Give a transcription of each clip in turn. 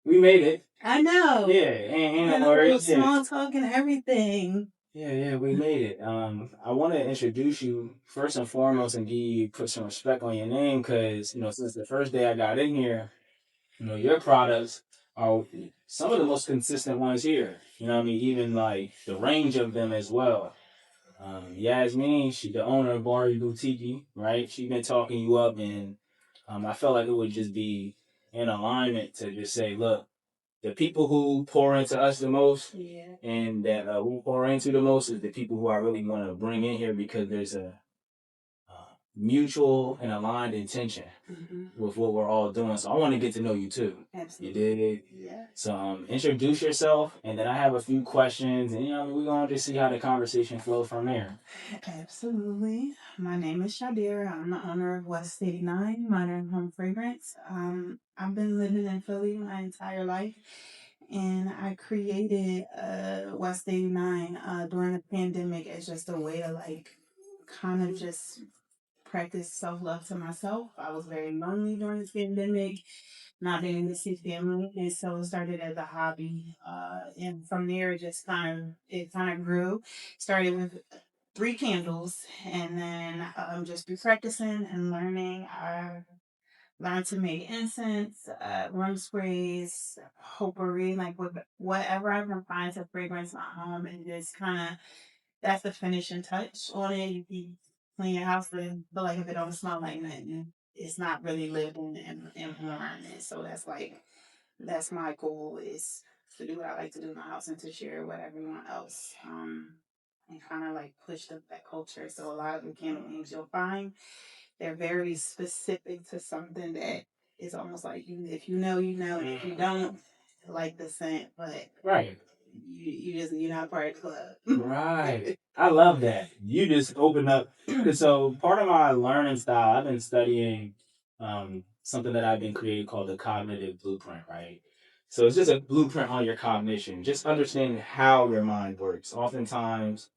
We made it. I know. Yeah, and no worries. Small talk and everything. Yeah, we made it. I want to introduce you first and foremost and put some respect on your name because since the first day I got in here, your products are some of the most consistent ones here. You know what I mean? Even like the range of them as well. Yasmin, she's the owner of Bari Boutique, right? She been talking you up, and I felt like it would just be in alignment to just say, look, the people who pour into us the most, yeah, and that we pour into the most is the people who I really want to bring in here because there's a mutual and aligned intention with what we're all doing. So I want to get to know you too. Absolutely. You did? Yeah. So introduce yourself, and then I have a few questions, and we're gonna just see how the conversation flows from there. Absolutely. My name is Shadira. I'm the owner of West 89 Modern Home Fragrance. I've been living in Philly my entire life, and I created West 89 during the pandemic as just a way to like kind of just practice self love to myself. I was very lonely during this pandemic, not being able to see family, and so it started as a hobby. And from there, it kind of grew. Started with 3 candles, and then just through practicing and learning, I learned to make incense, room sprays, potpourri, like whatever I can find to fragrance my home, and just kind of that's the finishing touch on it. You can clean your house, but feel like if it don't smell like nothing, it's not really living and warm. And so that's my goal is to do what I like to do in my house and to share with everyone else. And kind of like push that culture. So a lot of the candle names you'll find, they're very specific to something that is almost like if you know, you know, and if you don't like the scent, but right, you're not part of the club. Right. I love that. You just opened up. So part of my learning style, I've been studying something that I've been creating called the cognitive blueprint, right? So it's just a blueprint on your cognition, just understanding how your mind works. Oftentimes,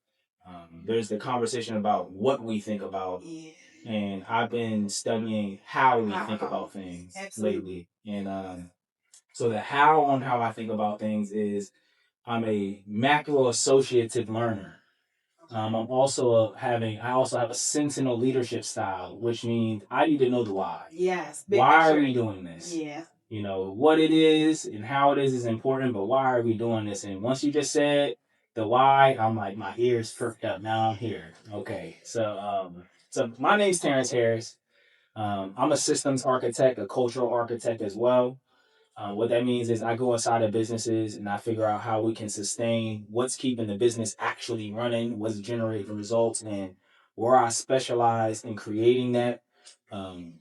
there's the conversation about what we think about, yeah, and I've been studying how we think about things lately. And so the how on how I think about things is I'm a macro associative learner. I also have a sentinel leadership style, which means I need to know the why. Yes. Why are we doing this? Yeah. What it is and how it is important, but why are we doing this? And once you just said the why, I'm like, my ears perked up. Now I'm here. Okay. So my name's Terrence Harris. I'm a systems architect, a cultural architect as well. What that means is I go inside of businesses and I figure out how we can sustain what's keeping the business actually running, what's generating results, and where I specialize in creating that um,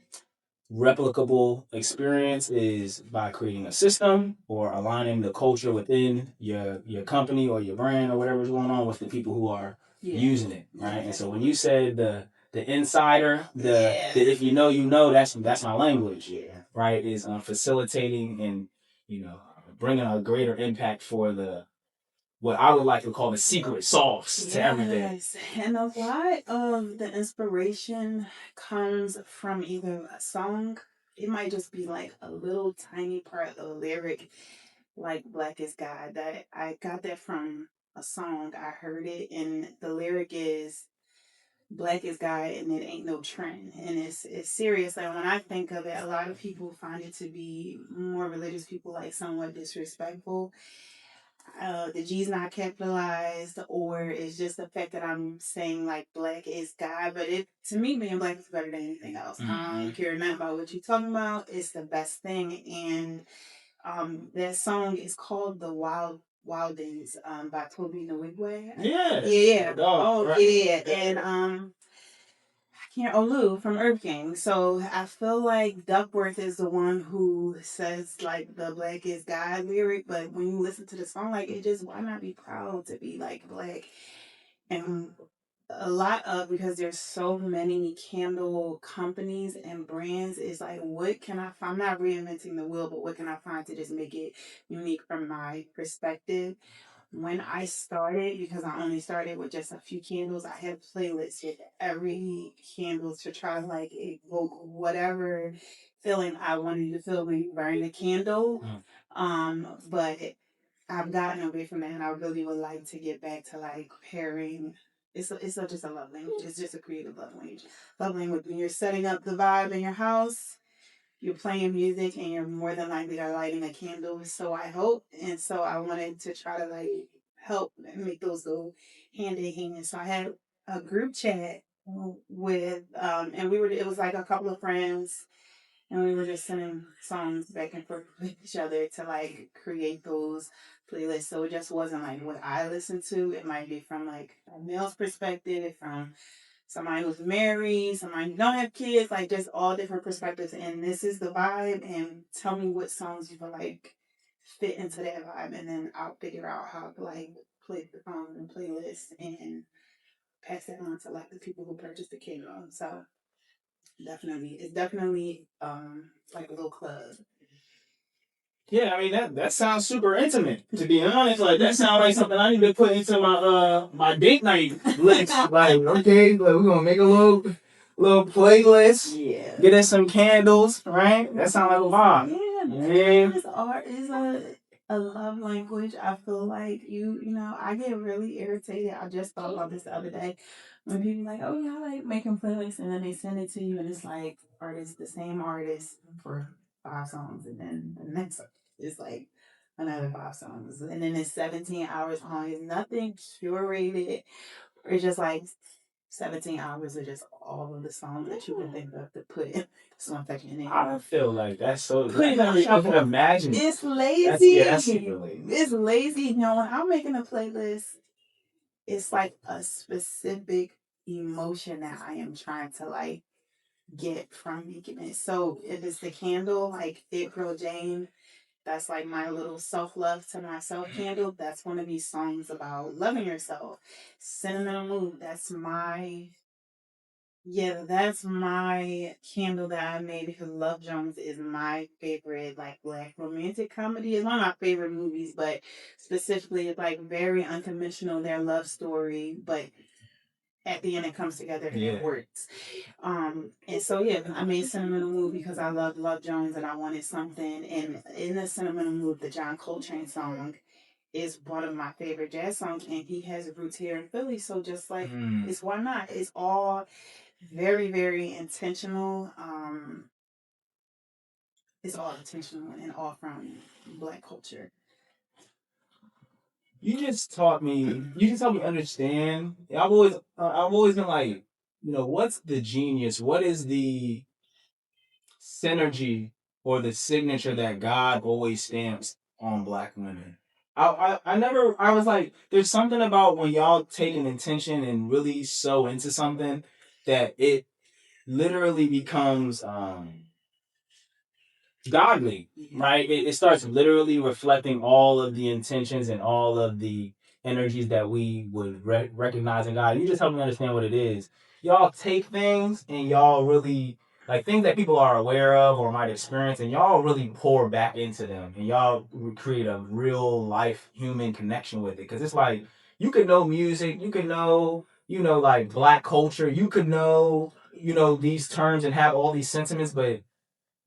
replicable experience is by creating a system or aligning the culture within your company or your brand or whatever's going on with the people who are using it, right? And so when you said the insider, the if you know you know, that's my language, right? Is facilitating and you know bringing a greater impact for the what I would like to call the secret sauce to everything. Yes, and a lot of the inspiration comes from either a song. It might just be like a little tiny part of a lyric, like "Black is God." That I got that from a song. I heard it, and the lyric is "Black is God," and it ain't no trend, and it's serious. Like when I think of it, a lot of people find it to be more religious people like somewhat disrespectful, the G's not capitalized, or it's just the fact that I'm saying like black is God. But it to me, being black is better than anything else. I don't care nothing about what you're talking about. It's the best thing. And that song is called "The Wildings" by Toby Nwigwe. Yeah. Yeah. Oh, right. Yeah. And can't Olu from Earth Gang. So I feel like Duckworth is the one who says like the black is God lyric, but when you listen to the song, like it just why not be proud to be like black? And a lot of because there's so many candle companies and brands is like what can I find? I'm not reinventing the wheel, but what can I find to just make it unique from my perspective? When I started, because I only started with just a few candles, I had playlists with every candle to try to like evoke whatever feeling I wanted to feel when you burn the candle. But I've gotten away from that, and I really would like to get back to like pairing. Just a love language. It's just a creative love language. Love language. When you're setting up the vibe in your house, you're playing music, and you're more than likely are lighting a candle. So I hope, and so I wanted to try to like help make those go hand in hand. So I had a group chat with, and we were. It was like a couple of friends, and we were just sending songs back and forth with each other to like create those playlists. So it just wasn't like what I listened to. It might be from like a male's perspective, from somebody who's married, somebody who don't have kids, like just all different perspectives. And this is the vibe. And tell me what songs you feel like fit into that vibe, and then I'll figure out how to like play the songs and playlist and pass that on to like the people who purchased the candle. So definitely, it's definitely like a little club. Yeah, I mean that sounds super intimate. To be honest, like that sounds like something I need to put into my date night list. Like, okay, like, we're gonna make a little playlist. Yeah. Get in some candles, right? That sounds like a vibe. Yeah, art is a love language. I feel like you know, I get really irritated. I just thought about this the other day when people like, oh yeah, I like making playlists, and then they send it to you, and it's like artists, the same artist for 5 songs, and then the next is like another 5 songs, and then it's 17 hours long. It's nothing curated. It's just like 17 hours of just all of the songs that you can think of to put in this one section. I feel like that's so. Put it on I can imagine. It's lazy. That's super lazy. It's lazy. You know, when I'm making a playlist, it's like a specific emotion that I am trying to like get from making it. So if it's the candle, like April Jane, that's like my little self love to myself candle. That's one of these songs about loving yourself. Sentimental Mood, that's my candle that I made because Love Jones is my favorite, like black romantic comedy. It's one of my favorite movies, but specifically it's like very unconventional, their love story, but at the end it comes together and it works. And so yeah, I made Sentimental Mood because I love Love Jones and I wanted something. And in the Sentimental Mood, the John Coltrane song is one of my favorite jazz songs, and he has roots here in Philly. So just like it's why not? It's all very, very intentional. It's all intentional and all from Black culture. You just taught me understand. I've always been like, what's the genius? What is the synergy or the signature that God always stamps on black women? I was like, there's something about when y'all take an intention and really so into something that it literally becomes godly, right? It starts literally reflecting all of the intentions and all of the energies that we would recognize in God. You just help me understand what it is. Y'all take things and y'all really like things that people are aware of or might experience, and y'all really pour back into them, and y'all create a real life human connection with it. Because it's like you could know music, you could know, like black culture, you could know, these terms and have all these sentiments, but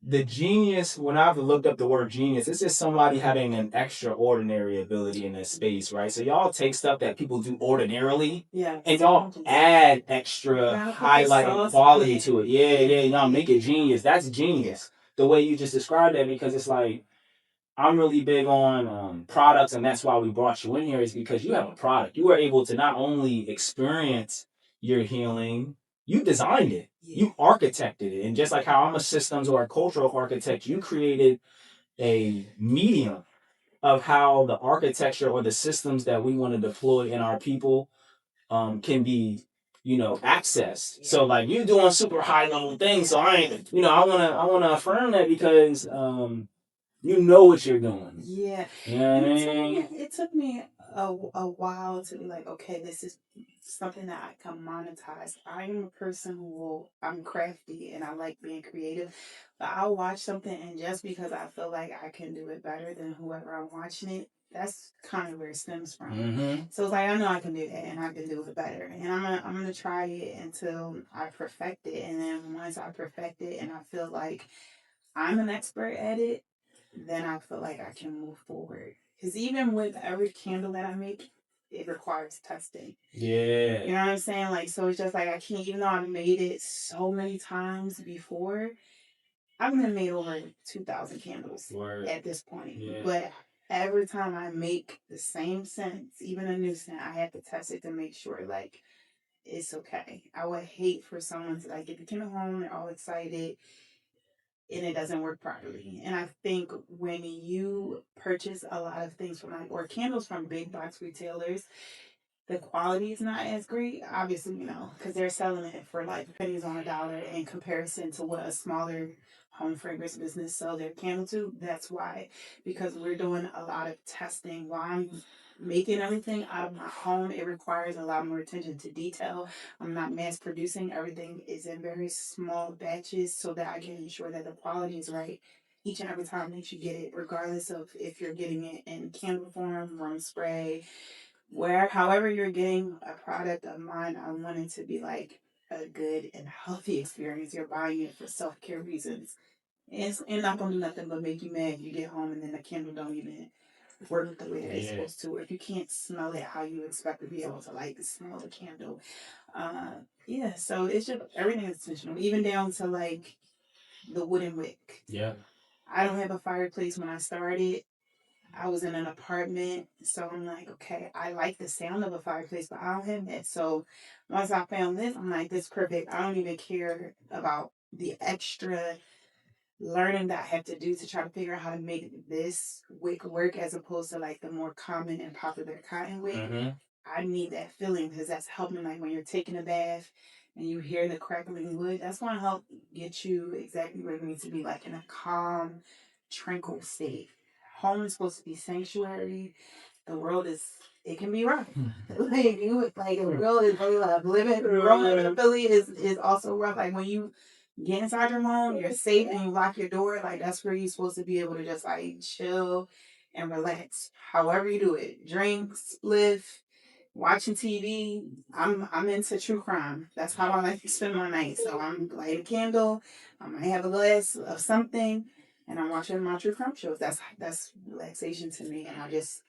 the genius, when I've looked up the word genius, it's just somebody having an extraordinary ability in this space, right? So y'all take stuff that people do ordinarily, and y'all add extra highlight and quality to it. Yeah, y'all make it genius. That's genius. The way you just described that, because it's like I'm really big on products, and that's why we brought you in here, is because you have a product. You were able to not only experience your healing, you designed it, you architected it. And just like how I'm a systems or a cultural architect, you created a medium of how the architecture or the systems that we want to deploy in our people can be, accessed. So like you doing super high level things. So I ain't, I wanna affirm that because you know what you're doing. Yeah. You know what I mean? It took me a while to be like, okay, this is something that I can monetize. I am a person I'm crafty and I like being creative, but I'll watch something, and just because I feel like I can do it better than whoever I'm watching it, that's kind of where it stems from. Mm-hmm. So it's like, I know I can do that and I can do it better. And I'm gonna try it until I perfect it. And then once I perfect it and I feel like I'm an expert at it, then I feel like I can move forward. Because even with every candle that I make, it requires testing. Yeah. You know what I'm saying? Like, so it's just like I can't, even though I've made it so many times before, I've been made over 2,000 candles at this point. Yeah. But every time I make the same scent, even a new scent, I have to test it to make sure, like, it's okay. I would hate for someone to, like, get the candle home, they're all excited, and it doesn't work properly. And I think when you purchase a lot of things from, like, or candles from big box retailers, the quality is not as great, obviously, because they're selling it for like pennies on a dollar in comparison to what a smaller home fragrance business sell their candle to. That's why, because we're doing a lot of testing while I'm making everything out of my home. It requires a lot more attention to detail. I'm not mass producing. Everything is in very small batches so that I can ensure that the quality is right each and every time that you get it, regardless of if you're getting it in candle form, room spray, where however you're getting a product of mine, I want it to be like a good and healthy experience. You're buying it for self-care reasons. It's not gonna do nothing but make you mad. You get home and then the candle don't even work the way that it's supposed to. If you can't smell it how you expect to be able to like smell the candle. Yeah, so it's just everything is intentional, even down to like the wooden wick. Yeah. I don't have a fireplace when I started. I was in an apartment, so I'm like, okay, I like the sound of a fireplace, but I don't have that. So once I found this, I'm like, this is perfect. I don't even care about the extra learning that I have to do to try to figure out how to make this wick work as opposed to like the more common and popular cotton wick. Mm-hmm. I need that feeling because that's helping, like when you're taking a bath and you hear the crackling wood, that's going to help get you exactly where you need to be, like in a calm, tranquil state. Home is supposed to be sanctuary. The world is, it can be rough. Like the world is really rough. Growing up in Philly is also rough. Like when you get inside your home, you're safe and you lock your door. Like that's where you're supposed to be able to just like chill and relax. However you do it, drink, spliff, watching TV. I'm into true crime. That's how I like to spend my night. So I'm light a candle. I might have a glass of something, and I'm watching my true crime shows. That's relaxation to me, and I just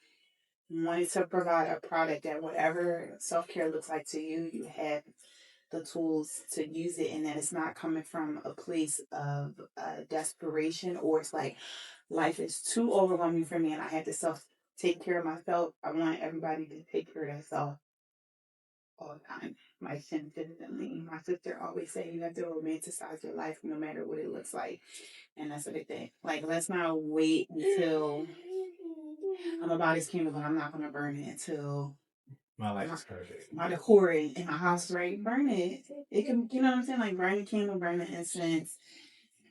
wanted to provide a product that whatever self care looks like to you, you have the tools to use it, and that it's not coming from a place of desperation, or it's like life is too overwhelming for me and I have to self take care of myself. I want everybody to take care of themselves all the time. My my sister always say you have to romanticize your life no matter what it looks like. And that's what they think. Like, let's not wait until I'm about this candle, but I'm not going to burn it until my life is perfect. My decor in my house, right? Burn it. It can, you know what I'm saying? Like, burn the candle, burn the incense,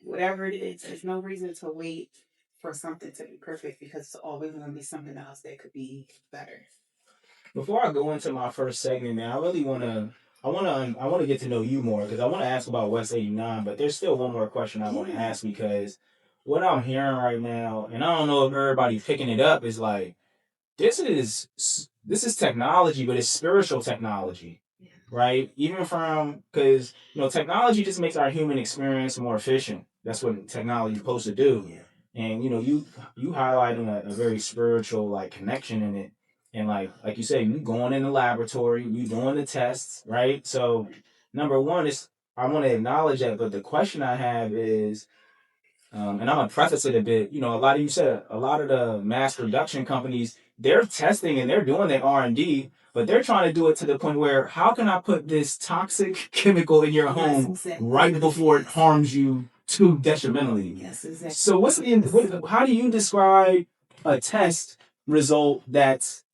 whatever it is. There's no reason to wait for something to be perfect because it's always going to be something else that could be better. Before I go into my first segment, man, I want to get to know you more because I want to ask about West 89, but there's still one more question I want to ask because what I'm hearing right now, and I don't know if everybody's picking it up, is like this is technology, but it's spiritual technology, right? Even from because technology just makes our human experience more efficient. That's what technology is supposed to do, and you highlighting a very spiritual like connection in it. And like you say, you going in the laboratory, you doing the tests, right? So number one is I want to acknowledge that, but the question I have is, and I'm gonna preface it a bit. A lot of the mass production companies, they're testing and they're doing their R&D, but they're trying to do it to the point where how can I put this toxic chemical in your home right before it harms you too detrimentally? Yes, exactly. So how do you describe a test result that's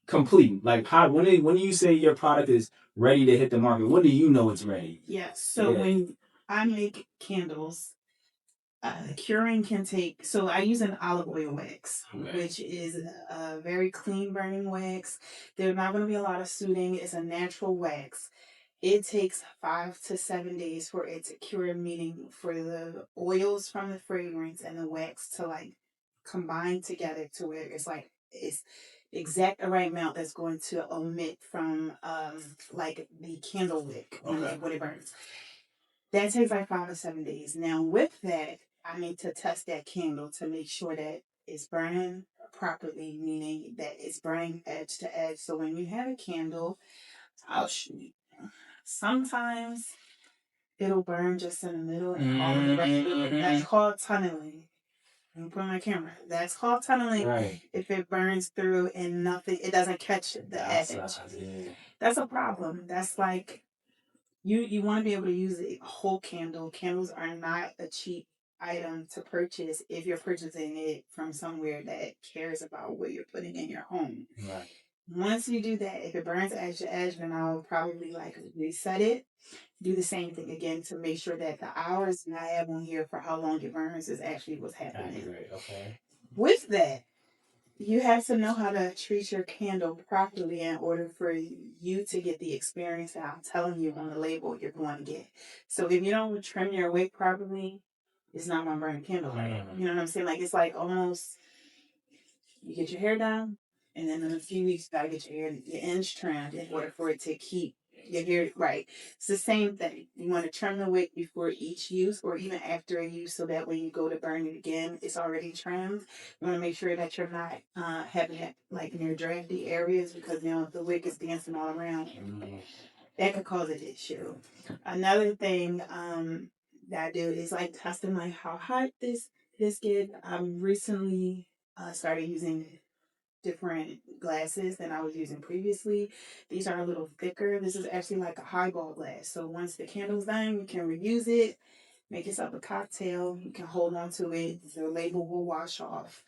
complete? Like when do you say your product is ready to hit the market? When do you know it's ready? Yes. So when I make candles, curing can take. So I use an olive oil wax, which is a very clean burning wax. There's not going to be a lot of sooting. It's a natural wax. It takes 5 to 7 days for it to cure, meaning for the oils from the fragrance and the wax to like combine together to where it's exact the right amount that's going to omit from like the candle wick when it burns. That takes like 5 to 7 days. Now with that, I need to test that candle to make sure that it's burning properly, meaning that it's burning edge to edge. So when you have a candle, I'll shoot. Sometimes it'll burn just in the middle and all the rest of it. That's called tunneling. Let me put on my camera. That's called tunneling. Right. If it burns through and nothing, it doesn't catch the edge. That's a problem. That's like you want to be able to use a whole candle. Candles are not a cheap item to purchase if you're purchasing it from somewhere that cares about what you're putting in your home. Right. Once you do that, if it burns edge to edge, then I'll probably like reset it. Do the same thing again to make sure that the hours that I have on here for how long it burns is actually what's happening. Right. Okay. With that, you have to know how to treat your candle properly in order for you to get the experience that I'm telling you on the label you're going to get. So if you don't trim your wick properly, it's not going to burn a candle right. You know what I'm saying? Like it's like almost you get your hair done, and then in a few weeks you gotta get your ends trimmed in order for it to keep your hair right. It's the same thing. You want to trim the wick before each use or even after a use so that when you go to burn it again, it's already trimmed. You want to make sure that you're not having it like near drafty areas because now if the wick is dancing all around, that could cause an issue. Another thing that I do is like testing like how hot this get. Recently started using different glasses than I was using previously. These are a little thicker. This is actually like a highball glass. So once the candle's done, you can reuse it, make yourself a cocktail. You can hold on to it. The label will wash off.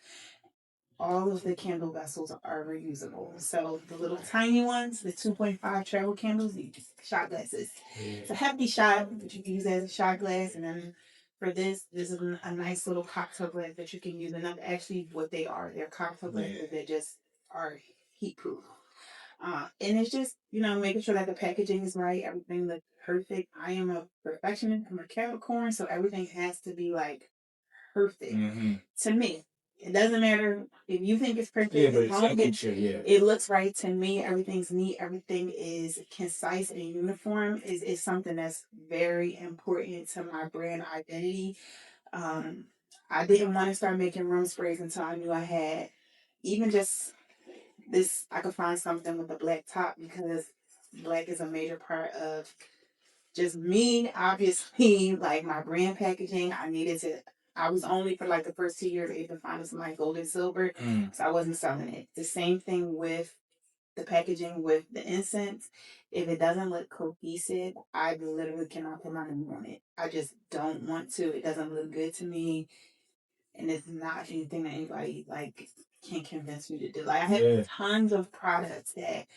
All of the candle vessels are reusable. So the little tiny ones, the 2.5 travel candles, shot glasses. It's a hefty shot that you can use as a shot glass. And then for this is a nice little cocktail glass that you can use. And that's actually what they are. They're cocktail glasses that just are heat proof. And it's just, making sure that the packaging is right, everything looks perfect. I am a perfectionist. I'm a Capricorn, so everything has to be like perfect to me. It doesn't matter if you think it's perfect. Yeah, but it looks right to me. Everything's neat. Everything is concise and uniform. Is something that's very important to my brand identity. I didn't want to start making room sprays until I knew I had even just this. I could find something with a black top because black is a major part of just me, obviously, like my brand packaging. I was only for like the first 2 years able to find some like gold and silver. So I wasn't selling it. The same thing with the packaging with the incense. If it doesn't look cohesive, I literally cannot put my name on it. I just don't want to. It doesn't look good to me. And it's not anything that anybody like can convince me to do. Like I have tons of products that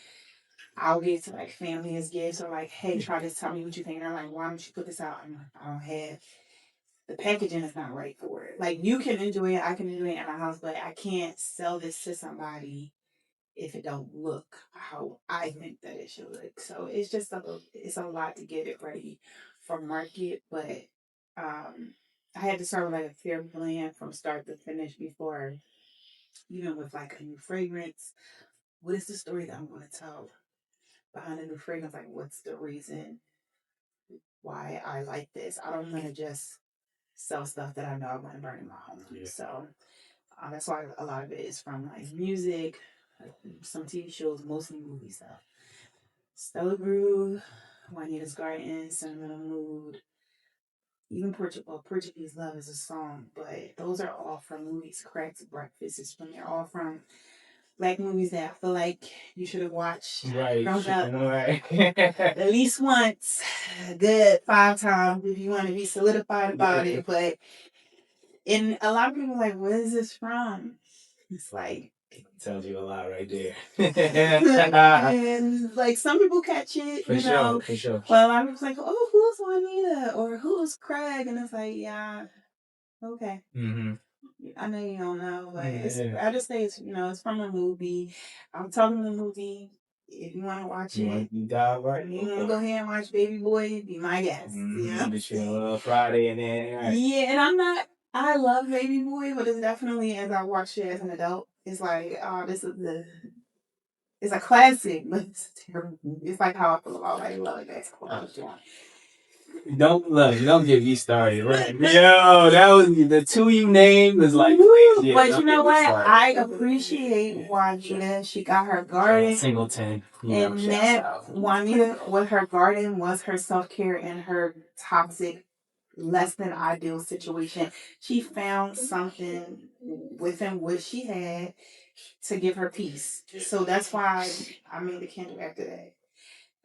I'll give to like family as gifts or like, hey, try this, tell me what you think. And they're like, why don't you put this out? I'm like, I don't have the packaging is not right for it. Like you can enjoy it, I can enjoy it at my house, but I can't sell this to somebody if it don't look how I think that it should look. So it's just it's a lot to get it ready for market, but I had to start with like a fair plan from start to finish before even with like a new fragrance. What is the story that I'm gonna tell behind a new fragrance? Like what's the reason why I like this? I don't want to just sell stuff that I know I'm gonna burn in my home. Yeah. So that's why a lot of it is from like music, like some TV shows, mostly movie stuff. Stella Groove, Juanita's Garden, Sentimental Mood, even Portuguese Love is a song, but those are all from movies. Cracked Breakfast is from, they're all from black movies that I feel like you should have watched. Right. Right. At least once. Good 5 times if you want to be solidified about it. But and a lot of people are like, where is this from? It's like it tells you a lot right there. And like some people catch it, for sure, for sure. Well, I was like, oh, who's Juanita or who's Craig? And it's like, yeah, okay. I know you don't know, but I just say it's from a movie. I'm talking the movie. If you want to watch it, you dive right. You want to go ahead and watch Baby Boy? Be my guest. Yeah. Get your Friday and then right. Yeah, and I'm not. I love Baby Boy, but it's definitely as I watched it as an adult, it's like, oh, this is it's a classic, but it's terrible. It's like how I feel about like Love Basketball. Don't get me started. Right? Yo, that was the two you named was like, please, yeah, but you know what? I appreciate Juanita. She got her garden. Singleton, and that Juanita with her garden was her self care and her toxic, less than ideal situation. She found something within what she had to give her peace. So that's why I made the candle after that.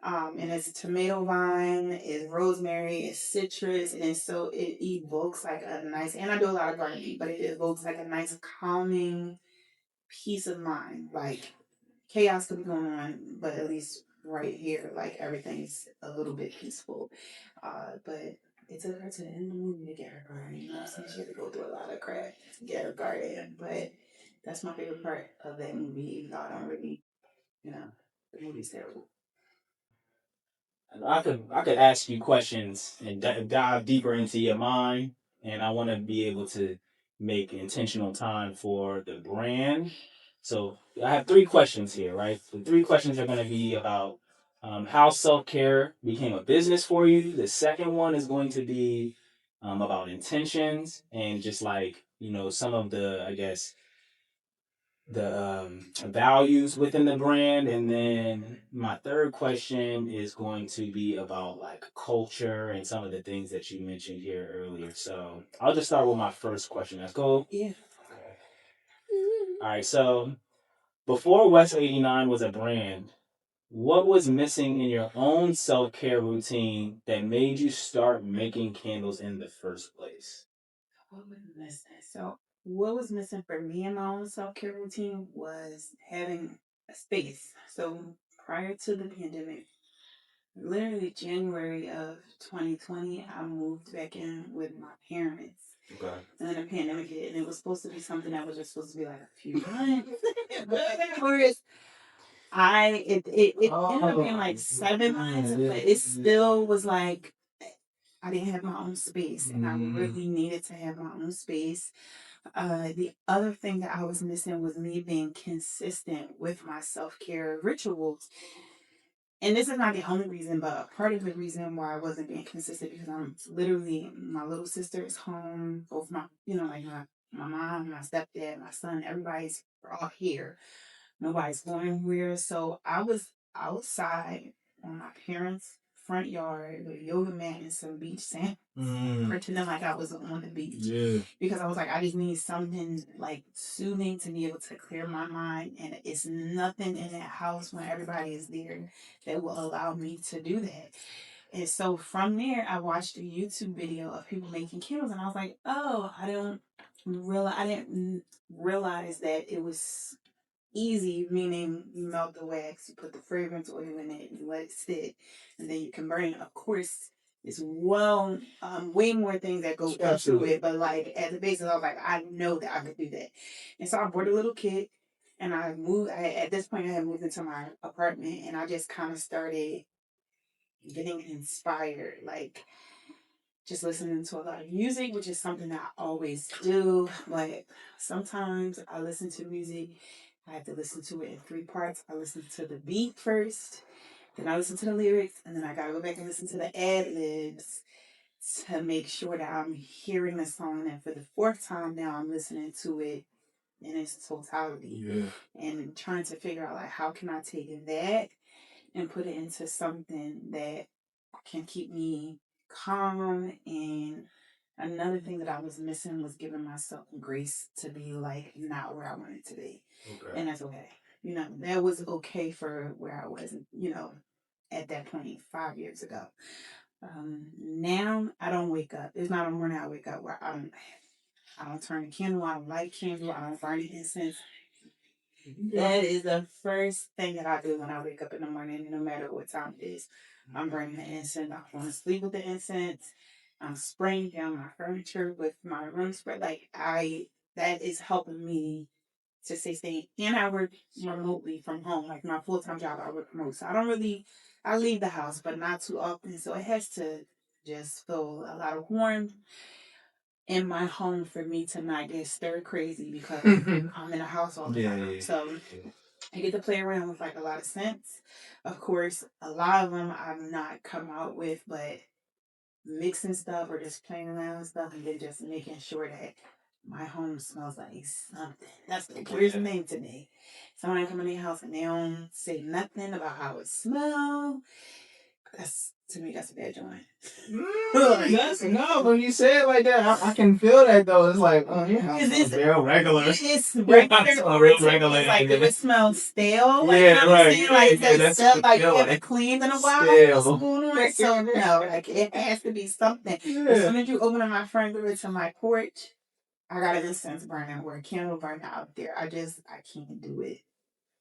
And it's tomato vine, it's rosemary, it's citrus, and so it evokes like a nice. And I do a lot of gardening, but it evokes like a nice calming peace of mind. Like chaos could be going on, but at least right here, like everything's a little bit peaceful. But it took her to the end of the movie to get her garden. You know what I'm saying? She had to go through a lot of crap to get her garden. But that's my favorite part of that movie, even though I don't really, you know, the movie's terrible. I could ask you questions and dive deeper into your mind, and I want to be able to make intentional time for the brand. So I have three questions here, right? The three questions are going to be about how self care became a business for you. The second one is going to be about intentions and just like some of the the values within the brand. And then my third question is going to be about like culture and some of the things that you mentioned here earlier. So I'll just start with my first question. That's cool. Yeah. Okay. All right. So before West 89 was a brand, what was missing in your own self care routine that made you start making candles in the first place? What was missing? So, what was missing for me in my own self care routine was having a space. So, prior to the pandemic, literally January of 2020, I moved back in with my parents. Okay. And then the pandemic hit, and it was supposed to be something that was just supposed to be like a few months. Whereas it ended up being like 7 months, but it still was like I didn't have my own space, and I really needed to have my own space. The other thing that I was missing was me being consistent with my self care rituals. And this is not the only reason, but a part of the reason why I wasn't being consistent because I'm literally my little sister is home, both my like my mom, my stepdad, my son, everybody's we're all here. Nobody's going anywhere. So I was outside on my parents' front yard with a yoga mat and some beach sand, pretending like I was on the beach. Yeah. Because I was like, I just need something like soothing to be able to clear my mind. And it's nothing in that house when everybody is there that will allow me to do that. And so from there, I watched a YouTube video of people making candles, and I was like, oh, I didn't realize that it was easy, meaning you melt the wax, you put the fragrance oil in it, you let it sit, and then you can burn it. Of course, it's way more things that go into it, but like at the basis, I was like, I know that I could do that. And so I bought a little kit, and I moved. At this point, I had moved into my apartment, and I just kind of started getting inspired, like just listening to a lot of music, which is something that I always do. But sometimes I listen to music, I have to listen to it in three parts. I listen to the beat first, then I listen to the lyrics, and then I gotta go back and listen to the ad libs to make sure that I'm hearing the song. And for the fourth time now, I'm listening to it in its totality. Yeah. And trying to figure out like how can I take that and put it into something that can keep me calm. And another thing that I was missing was giving myself grace to be like not where I wanted to be. Okay. And that's okay. That was okay for where I was, at that point 5 years ago. Now I don't wake up. There's not a morning I wake up where I don't turn a candle, I don't light candle, I don't burn incense. That is the first thing that I do when I wake up in the morning, no matter what time it is. I'm burning the incense. I want to sleep with the incense. I'm spraying down my furniture with my room spray. That is helping me to stay sane. And I work remotely from home. Like my full-time job, I work remote. So I leave the house, but not too often. So it has to just feel a lot of warmth in my home for me to not get stir crazy because I'm in a house all the time. Yeah. So I get to play around with like a lot of scents. Of course, a lot of them I've not come out with, but mixing stuff or just playing around with stuff, and then just making sure that my home smells like something. That's the weirdest thing to me. Someone come in the house and they don't say nothing about how it smells. That's to me, that's a bad joint. That's no. When you say it like that, I can feel that though. It's like, oh yeah, it's real regular. It's regular. Real regular. It's like it smells stale. Like, Yeah, right. Yeah, like that's stuff like you feeling. haven't cleaned in a while. Stale. So no, like it has to be something. As soon as you open up my front door to my porch, I got an incense burning or a candle burning out there. I can't do it.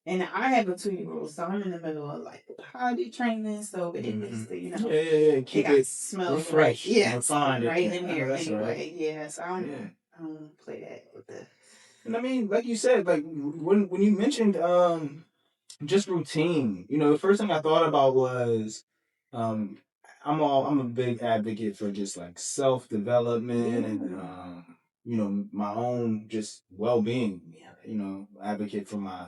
And I have a 2-year-old, so I'm in the middle of like potty training, so it needs to, keep it smell fresh. right. Yeah, Find right it. in here anyway. Right. Yeah, so I don't play that with the. And I mean, like you said, like when you mentioned just routine, the first thing I thought about was um I'm a big advocate for just like self development and my own just well being. Advocate for my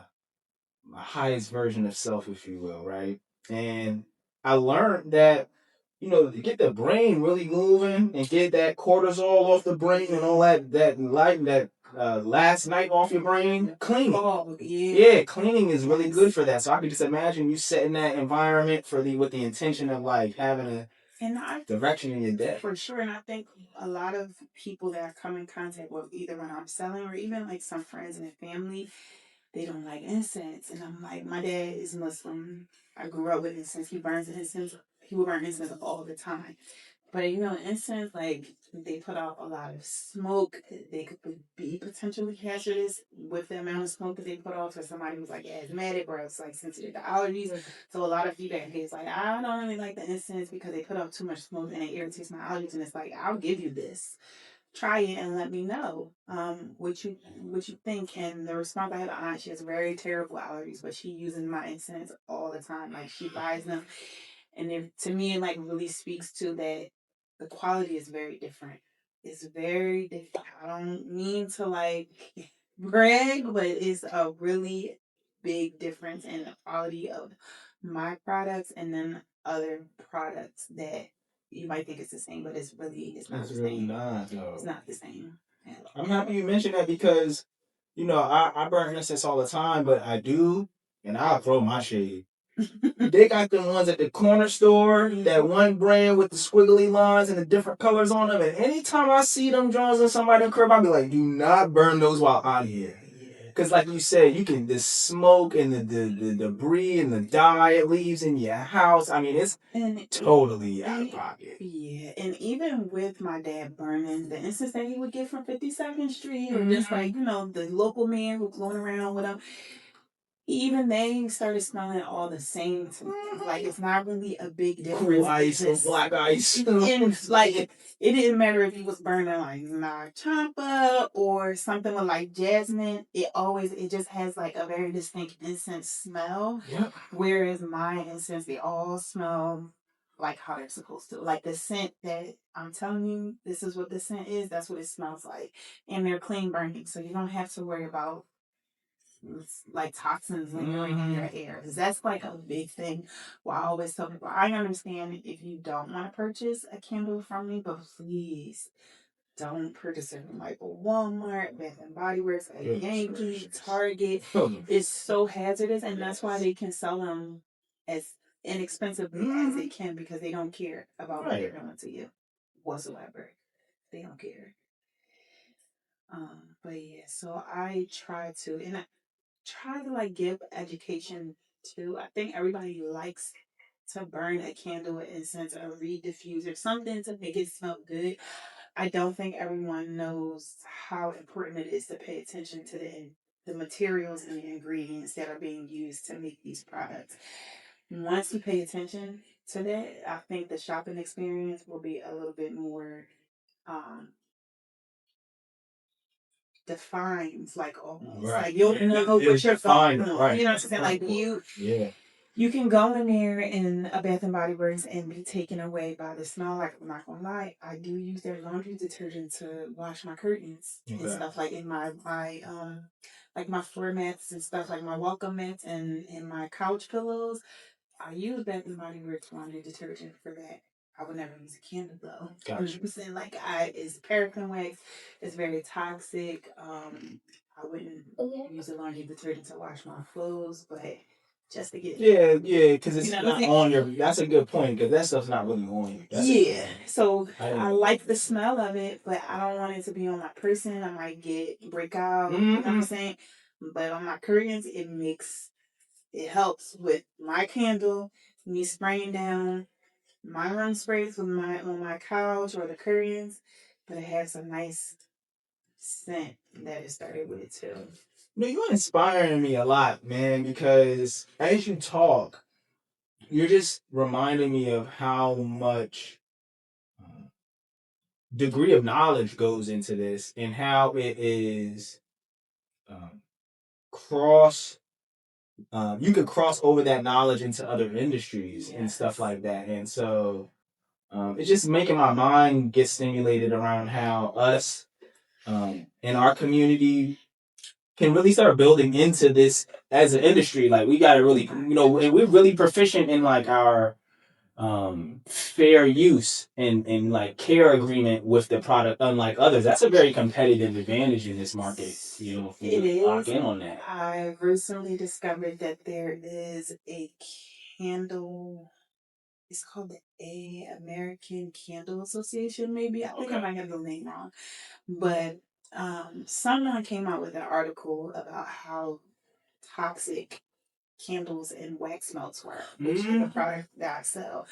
highest version of self, if you will, right? And I learned that, to get the brain really moving and get that cortisol off the brain and all that last night off your brain, cleaning. Oh, Yeah, cleaning is really good for that. So I could just imagine you setting that environment with the intention of like having a direction in your day. For sure, and I think a lot of people that I come in contact with, either when I'm selling or even like some friends and family, they don't like incense. And I'm like, my dad is Muslim. I grew up with incense. He burns incense. He will burn incense all the time. But incense, like they put out a lot of smoke. They could be potentially hazardous with the amount of smoke that they put off for somebody who's like asthmatic or else like sensitive to allergies. So a lot of feedback is like, I don't really like the incense because they put out too much smoke and it irritates my allergies. And it's like, I'll give you this, try it and let me know what you think. And the response I have, aunt, she has very terrible allergies, but she uses my incense all the time. Like she buys them, and to me, it like really speaks to that the quality is very different. It's very different. I don't mean to like brag, but it's a really big difference in the quality of my products and then other products that you might think it's the same, but it's not the really same. not, though. It's not the same. I'm happy you mentioned that because, I burn incense all the time, but I do, and I'll throw my shade. They got the ones at the corner store, that one brand with the squiggly lines and the different colors on them. And anytime I see them Jones in somebody's crib, I'll be like, do not burn those while out here. Because like you said, you can, the smoke and the debris and the dye it leaves in your house. I mean, it's totally out of pocket. Yeah, and even with my dad burning the incense that he would get from 52nd Street or just like, the local man who's going around with him, even they started smelling all the same to me. Like it's not really a big difference. Cool ice and black ice. And like it didn't matter if he was burning like La Champa or something with like jasmine. It just has like a very distinct incense smell. Yep. Whereas my incense, they all smell like how they're supposed to. Like the scent that I'm telling you, this is what the scent is. That's what it smells like, and they're clean burning, so you don't have to worry about like toxins lingering in your air. That's like a big thing. Well, I always tell people, I understand if you don't want to purchase a candle from me, but please don't purchase it from like a Walmart, Bath and Body Works, a Yankee, Target. It's so hazardous, and that's why they can sell them as inexpensively as they can because they don't care about what they're doing to you whatsoever. They don't care. But yeah, so I try to like give education too. I think everybody likes to burn a candle with incense or reed diffuser, something to make it smell good. I don't think everyone knows how important it is to pay attention to the materials and the ingredients that are being used to make these products. Once you pay attention to that, I think the shopping experience will be a little bit more um, defines like almost like you'll know what you're going on. Right. You know what I'm saying? Like you can go in there in a Bath and Body Works and be taken away by the smell. Like I'm not gonna lie, I do use their laundry detergent to wash my curtains and stuff like in my like my floor mats and stuff like my welcome mats and my couch pillows. I use Bath and Body Works laundry detergent for that. I would never use a candle though. Gotcha. 100%. Like it's paraffin wax. It's very toxic. I wouldn't use a laundry detergent to wash my clothes, but just to get yeah, because it's not on your. That's a good point because that stuff's not really on you. Yeah, so I like the smell of it, but I don't want it to be on my person. I might break out. You know what I'm saying? But on my curtains, it helps with my candle, me spraying down my room sprays with my on my couch or the curtains, but it has a nice scent that it started with too. No, you're inspiring me a lot, man, because as you talk, you're just reminding me of how much degree of knowledge goes into this and how it is um, cross. You could cross over that knowledge into other industries and stuff like that, and so it's just making my mind get stimulated around how us in our community can really start building into this as an industry. Like we got to really, and we're really proficient in like our fair use and like care agreement with the product, unlike others. That's a very competitive advantage in this market. If you It lock is. in on that. I recently discovered that there is a candle. It's called the American Candle Association. Maybe I think I might have the name wrong, but someone came out with an article about how toxic candles and wax melts were, which is a product that I sell.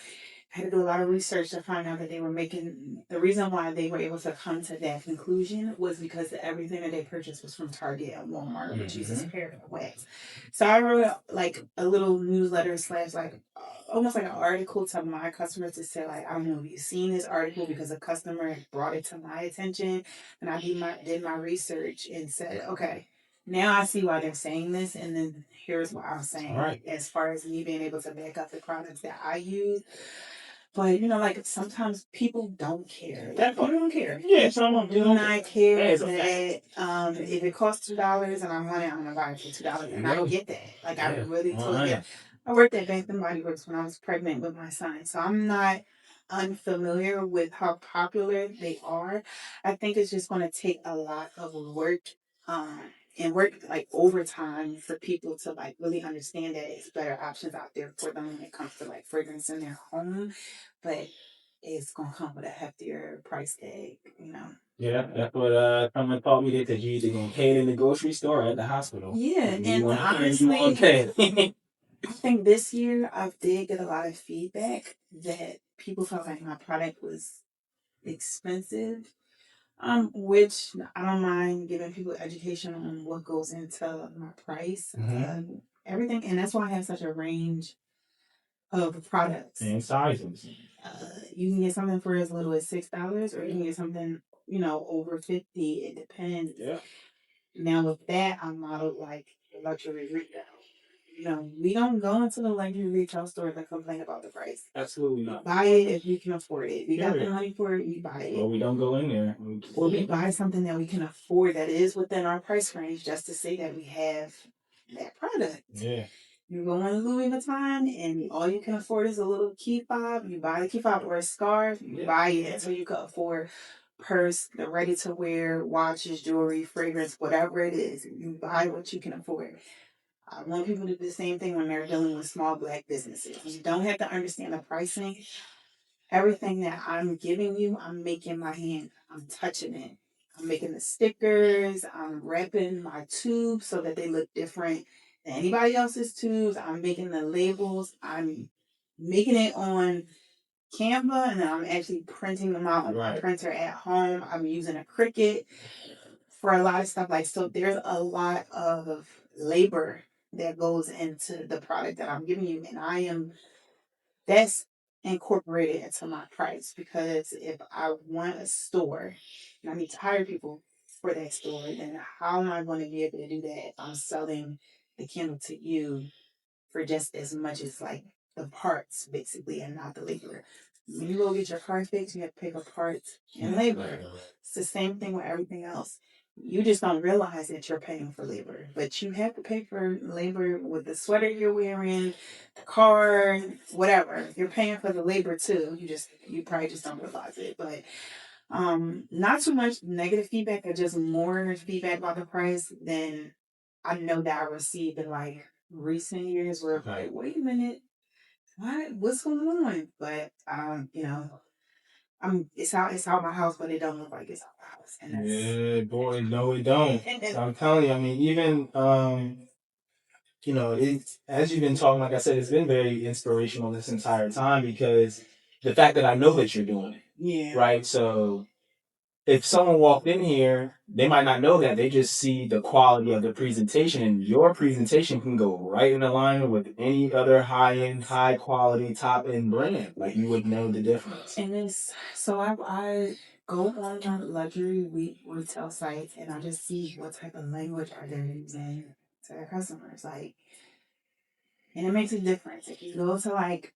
I had to do a lot of research to find out that they were making the reason why they were able to come to that conclusion was because everything that they purchased was from Target and Walmart, which uses paraffin wax. So I wrote like a little newsletter slash like almost like an article to my customers to say like I don't know if you've seen this article because a customer brought it to my attention and I did my research and said okay. Now I see why they're saying this, and then here's what I'm saying. Right. As far as me being able to back up the products that I use, but like sometimes people don't care. That people don't care. Yeah, some of them do not care that if it costs $2 and I want it, I'm gonna buy it for $2, and I get that. Like I really totally get. I worked at Bath and Body Works when I was pregnant with my son, so I'm not unfamiliar with how popular they are. I think it's just going to take a lot of work. And work like overtime for people to like really understand that it's better options out there for them when it comes to like fragrance in their home, but it's gonna come with a heftier price tag. Yeah, that's what someone taught me that you either gonna pay it in the grocery store or at the hospital. Yeah, and honestly, I think this year I did get a lot of feedback that people felt like my product was expensive. Which I don't mind giving people education on what goes into my price, everything, and that's why I have such a range of products and sizes. You can get something for as little as $6, or you can get something over 50. It depends. Yeah. Now with that, I'm modeled like luxury retail. We don't go into the luxury retail stores and complain about the price. Absolutely not. Buy it if you can afford it. If you got the money for it, we buy it. Or we don't go in there. Or we buy something that we can afford that is within our price range just to say that we have that product. Yeah. You go in Louis Vuitton and all you can afford is a little key fob. You buy the key fob or a scarf. You buy it until you can afford purse, the ready to wear, watches, jewelry, fragrance, whatever it is. You buy what you can afford. I want people to do the same thing when they're dealing with small Black businesses. You don't have to understand the pricing. Everything that I'm giving you, I'm making my hand. I'm touching it. I'm making the stickers. I'm wrapping my tubes so that they look different than anybody else's tubes. I'm making the labels. I'm making it on Canva, and then I'm actually printing them out on my printer at home. I'm using a Cricut for a lot of stuff so there's a lot of labor that goes into the product that I'm giving you, and that's incorporated into my price, because if I want a store and I need to hire people for that store, then how am I going to be able to do that if I'm selling the candle to you for just as much as the parts basically and not the labor? When you go get your car fixed, you have to pay for parts and labor. It's the same thing with everything else. You just don't realize that you're paying for labor, but you have to pay for labor with the sweater you're wearing, the car, whatever. You're paying for the labor too. You probably just don't realize it. But not too much negative feedback, or just more feedback about the price than I know that I received in like recent years where like, wait a minute, what's going on? But it's out my house, but it don't look like it's out my house. And yeah, boy, no, it don't. So I'm telling you, I mean, even it's as you've been talking, like I said, it's been very inspirational this entire time because the fact that I know that you're doing it. Yeah. Right. So if someone walked in here, they might not know that. They just see the quality of the presentation, and your presentation can go right in alignment with any other high-end, high-quality, top-end brand. Like, you would know the difference. And it's so I go on the luxury retail sites and I just see what type of language are they using to their customers. Like, and it makes a difference. If you go to like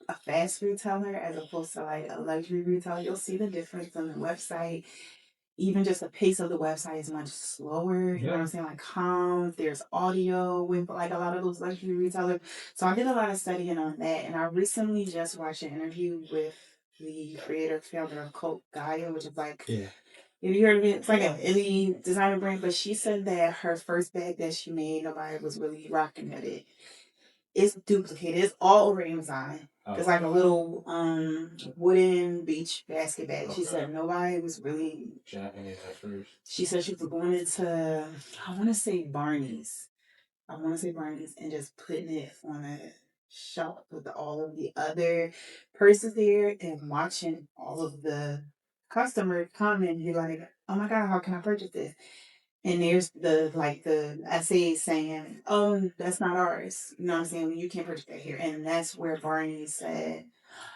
a fast retailer as opposed to like a luxury retailer, you'll see the difference on the website. Even just the pace of the website is much slower. You know what I'm saying? Like calm. There's audio with like a lot of those luxury retailers. So I did a lot of studying on that, and I recently just watched an interview with the creator founder of Coke Gaia, which is like Have you heard of it? It's like an indie designer brand, but she said that her first bag that she made, nobody was really rocking with it. It's duplicated. It's all over Amazon. It's like a little wooden beach basket bag. She said nobody was really. She said she was going into, I want to say Barney's. And just putting it on a shelf with all of the other purses there and watching all of the customers come and you're like, oh my God, how can I purchase this? And there's the essay saying, oh, that's not ours. You know what I'm saying? You can't purchase that here. And that's where Barney said,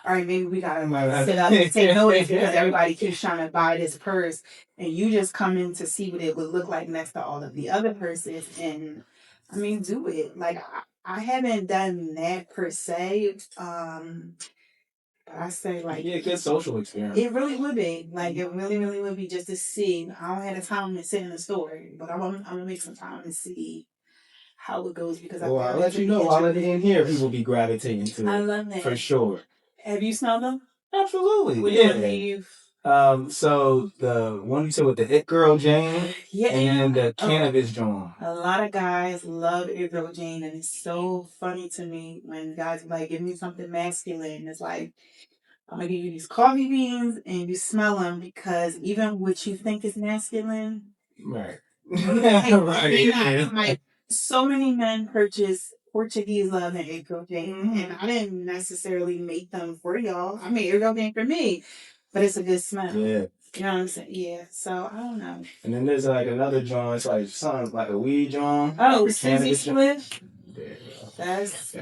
all right, maybe we gotta sit up and take notice because everybody keeps trying to buy this purse and you just come in to see what it would look like next to all of the other purses. And I mean, do it. Like I haven't done that per se. But I say like a good social experience. It really would be. Like it really, really would be just to see. I don't have the time to sit in the store, but I'm gonna make some time and see how it goes because I'll let you know. I'll let it in here. People be gravitating to it. I love that. For sure. Have you smelled them? Absolutely. Which yeah. one do you? So the one you said with the It Girl Jane, and the cannabis joint. A lot of guys love It Girl Jane, and it's so funny to me when guys are like, give me something masculine. It's like, I'm gonna give you these coffee beans and you smell them because even what you think is masculine, right? right. Like so many men purchase Portuguese love and It Girl Jane, and I didn't necessarily make them for y'all. I made It Girl Jane for me, but it's a good smell. Yeah. You know what I'm saying? Yeah. So I don't know. And then there's like another joint, it's like something like a weed joint. Oh, Susie Swift. That's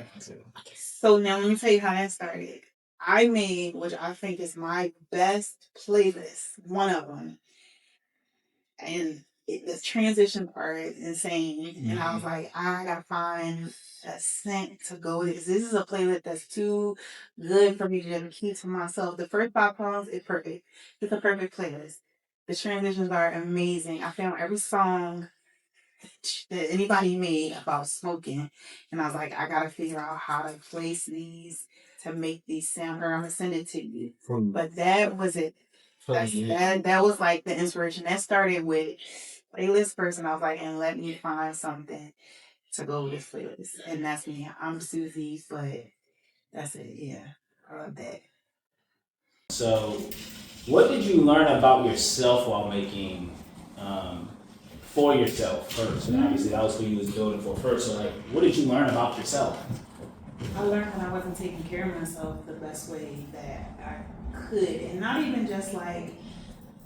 so now let me tell you how that started. I made, which I think is my best playlist, one of them. And the transition part is insane. And I was like, I gotta find a scent to go with it. 'Cause this is a playlist that's too good for me to just keep to myself. The first 5 songs is perfect. It's a perfect playlist. The transitions are amazing. I found every song that anybody made about smoking. And I was like, I gotta figure out how to place these to make these sound. Or I'm gonna send it to you. But that was it. That was like the inspiration. That started with playlist first, and I was like, and let me find something to go with this playlist. And that's me. I'm Susie, but that's it. Yeah. I love that. So, what did you learn about yourself while making for yourself first? And obviously, that was who you was building for first. So, like, what did you learn about yourself? I learned that I wasn't taking care of myself the best way that I could, and not even just like,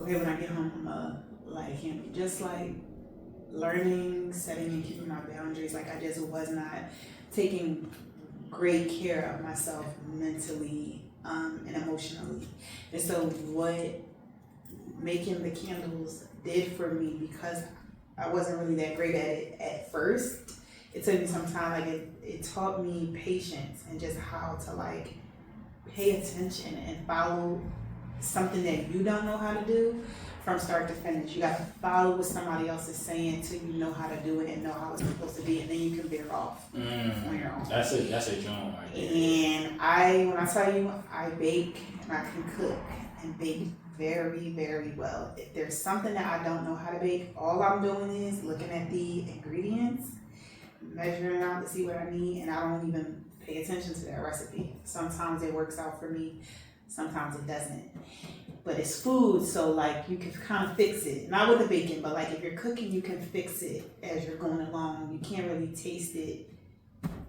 okay, when I get home, like him, just like learning, setting, and keeping my boundaries. Like I just was not taking great care of myself mentally and emotionally. And so what making the candles did for me, because I wasn't really that great at it at first, it took me some time. Like it taught me patience and just how to like pay attention and follow something that you don't know how to do from start to finish. You got to follow what somebody else is saying till you know how to do it and know how it's supposed to be, and then you can veer off on your own. That's a joint right there. And when I tell you, I bake and I can cook and bake very, very well. If there's something that I don't know how to bake, all I'm doing is looking at the ingredients, measuring out to see what I need, and I don't even pay attention to that recipe. Sometimes it works out for me, sometimes it doesn't. But it's food, so like you can kind of fix it. Not with the baking, but like if you're cooking, you can fix it as you're going along. You can't really taste it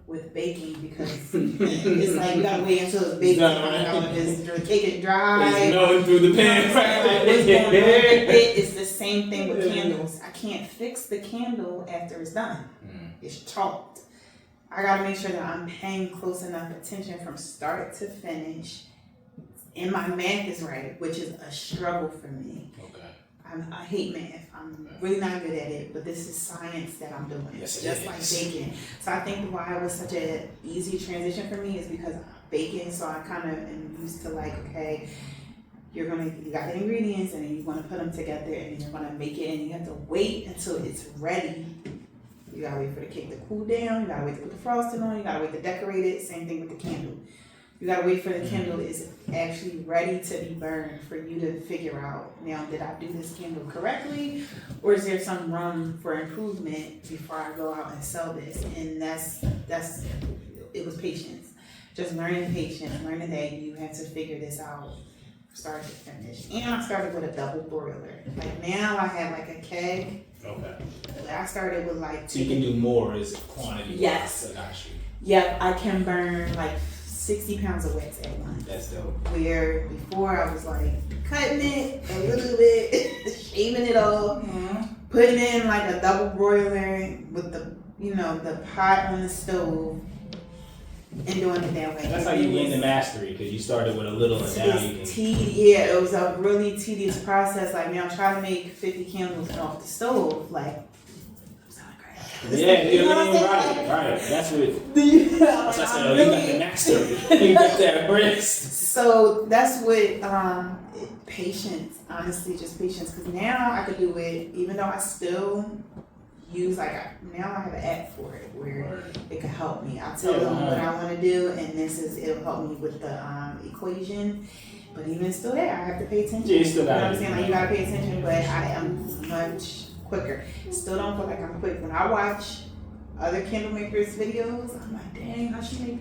with baking because it's like you gotta wait until it's baked. Just take it dry. It's going through the pan. It's the same thing with candles. I can't fix the candle after it's done. It's chalked. I gotta make sure that I'm paying close enough attention from start to finish. And my math is right, which is a struggle for me. Okay. I hate math. I'm really not good at it, but this is science that I'm doing. Yes, just like baking. So I think why it was such an easy transition for me is because I'm baking, so I kind of am used to like, okay, you got the ingredients and then you're gonna put them together and then you're gonna make it and you have to wait until it's ready. You gotta wait for the cake to cool down, you gotta wait to put the frosting on, you gotta wait to decorate it, same thing with the candle. You gotta wait for the candle is actually ready to be burned for you to figure out, now did I do this candle correctly or is there some room for improvement before I go out and sell this? And it was patience. Just learning patience, learning that you have to figure this out start to finish. And I started with a double broiler. Like now I have like a keg. Okay. I started with like so you can do more as quantity. Yes. I got you. Yep, I can burn like 60 pounds of wicks at once. That's dope. Where before I was like cutting it a little bit, shaving it off, putting in like a double broiler with the pot on the stove and doing it that way. That's how you gain the mastery because you started with a little and now you can. Yeah, it was a really tedious process. Like now I'm trying to make 50 candles off the stove. Like, yeah, right. That's what you got the mastery. You got that wrist. So that's what patience, honestly, just patience. Because now I could do it, even though I still use now I have an app for it where it can help me. I tell them what I want to do, and it'll help me with the equation. But even still there, I have to pay attention. Yeah, you still got what I'm saying? Like you gotta pay attention, but I am much quicker. Still don't feel like I'm quick. When I watch other candle makers videos, I'm like, dang, how she make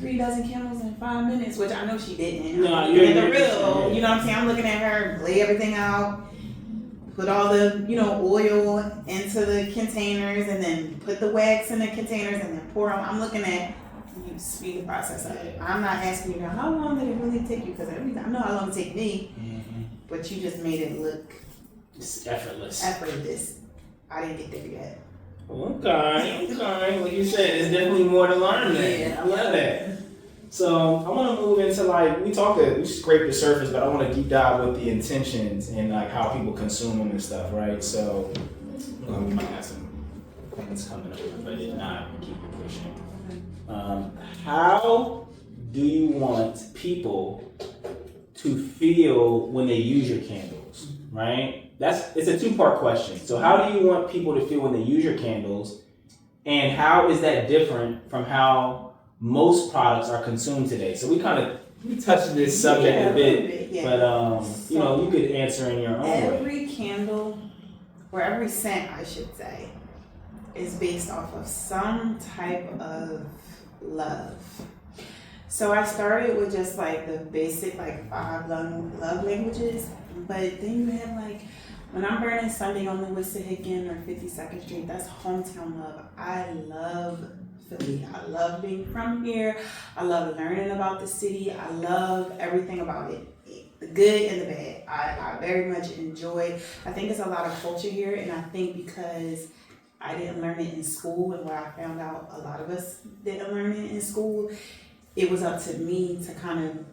3 dozen candles in 5 minutes, which I know she didn't. No, you're the real, you know what I'm saying? I'm looking at her lay everything out, put all the, oil into the containers and then put the wax in the containers and then pour them. I'm looking at you speed the process up. I'm not asking you how long did it really take you, because I know how long it take me, but you just made it look it's effortless. I didn't get there yet. Okay. Like you said, there's definitely more to learn there. Yeah, I love that. So I want to move into we scraped the surface, but I want to deep dive with the intentions and like how people consume them and stuff, right? So we might have some comments coming up, but if not, we'll keep it pushing. How do you want people to feel when they use your candles, right? It's a 2-part question. So how do you want people to feel when they use your candles, and how is that different from how most products are consumed today? So we touched this subject a bit, but you could answer in your own way. Every candle, or every scent, I should say, is based off of some type of love. So I started with just the basic 5 love languages, but then you have when I'm burning Sunday on the Wissahickon or 52nd Street, that's hometown love. I love Philly. I love being from here. I love learning about the city. I love everything about it, the good and the bad. I very much enjoy. I think it's a lot of culture here, and I think because I didn't learn it in school, and what I found out a lot of us didn't learn it in school, it was up to me to kind of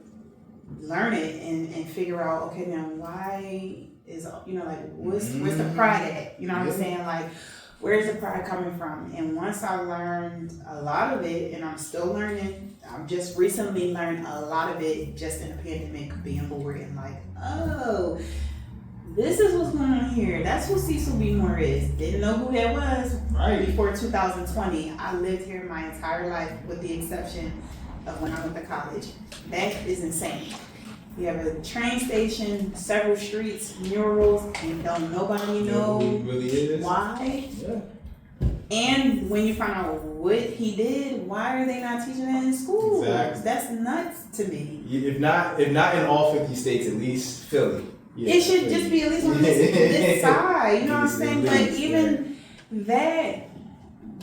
learn it and figure out, okay, now why is, where's the pride at? You know what I'm saying? Where's the pride coming from? And once I learned a lot of it, and I'm still learning, I've just recently learned a lot of it just in the pandemic, being bored and this is what's going on here. That's what Cecil B. Moore is. Didn't know who that was before 2020. I lived here my entire life with the exception of when I went to college. That is insane. You have a train station, several streets, murals, and don't nobody know really why. Yeah. And when you find out what he did, why are they not teaching it in school? Exactly. That's nuts to me. If not in all 50 states, at least Philly. Yeah, it should just be at least on this side. You know what I'm saying? But even that,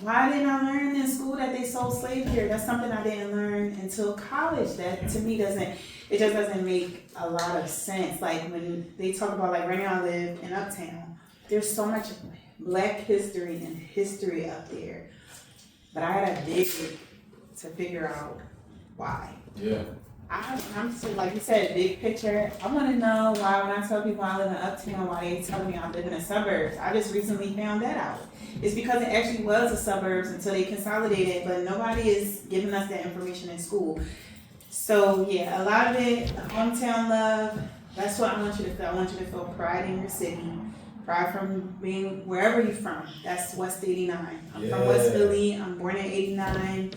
why didn't I learn in school that they sold slaves here? That's something I didn't learn until college. That to me just doesn't make a lot of sense. Like when they talk about, like right now I live in Uptown, there's so much Black history and history up there. But I had to dig to figure out why. Yeah. I'm just, like you said, big picture. I want to know why when I tell people I live in Uptown, why they tell me I live in the suburbs. I just recently found that out. It's because it actually was the suburbs until they consolidated, but nobody is giving us that information in school. So yeah, a lot of it, hometown love, that's what I want you to feel. I want you to feel pride in your city, pride from being wherever you're from. That's West 89. I'm from West Philly, I'm born in 89,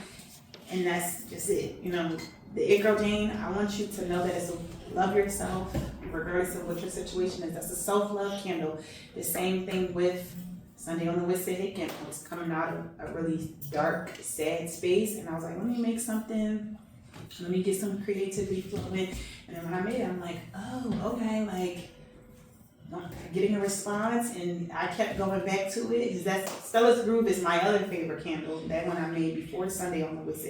and that's just it. You know, the It Girl Jane, I want you to know that it's a love yourself, regardless of what your situation is. That's a self-love candle. The same thing with Sunday on the Wicks. I was coming out of a really dark, sad space, and I was like, let me make something. Let me get some creativity flowing. And then when I made it, I'm like, oh, okay, like, getting a response, and I kept going back to it. Because that Stella's Groove is my other favorite candle. That one I made before Sunday on the Wicks.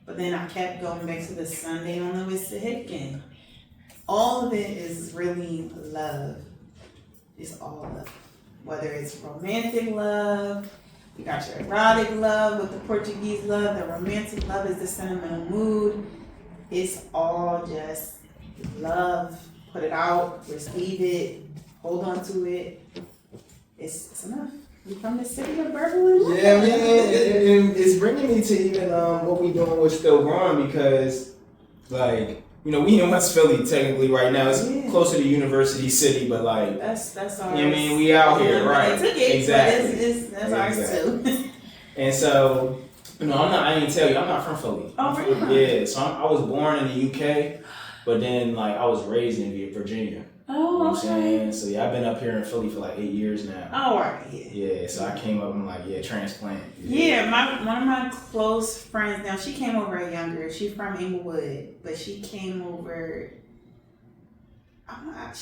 But then I kept going back to the Sunday on the Wicks. All of it is really love. It's all love. Whether it's romantic love, you got your erotic love with the Portuguese love, the romantic love is the sentimental mood. It's all just love. Put it out, receive it, hold on to it. It's enough. We from the city of Beverly. Yeah, man, and it's bringing me to even what we doing with Still Growing, because, like, you know, we in West Philly technically right now. It's closer to University City, but like that's ours. You know what I mean, we out here, right? Exactly. That's ours too. And so, you know, I ain't tell you, I'm not from Philly. Oh, really? Yeah, so I was born in the UK, but then like I was raised in Virginia. Oh, you know what I'm okay. saying? So yeah, I've been up here in Philly for like 8 years now. Oh, all right. Yeah, so I came up and like, transplant. Yeah, one of my close friends, now she came over younger. She's from Inglewood, but she came over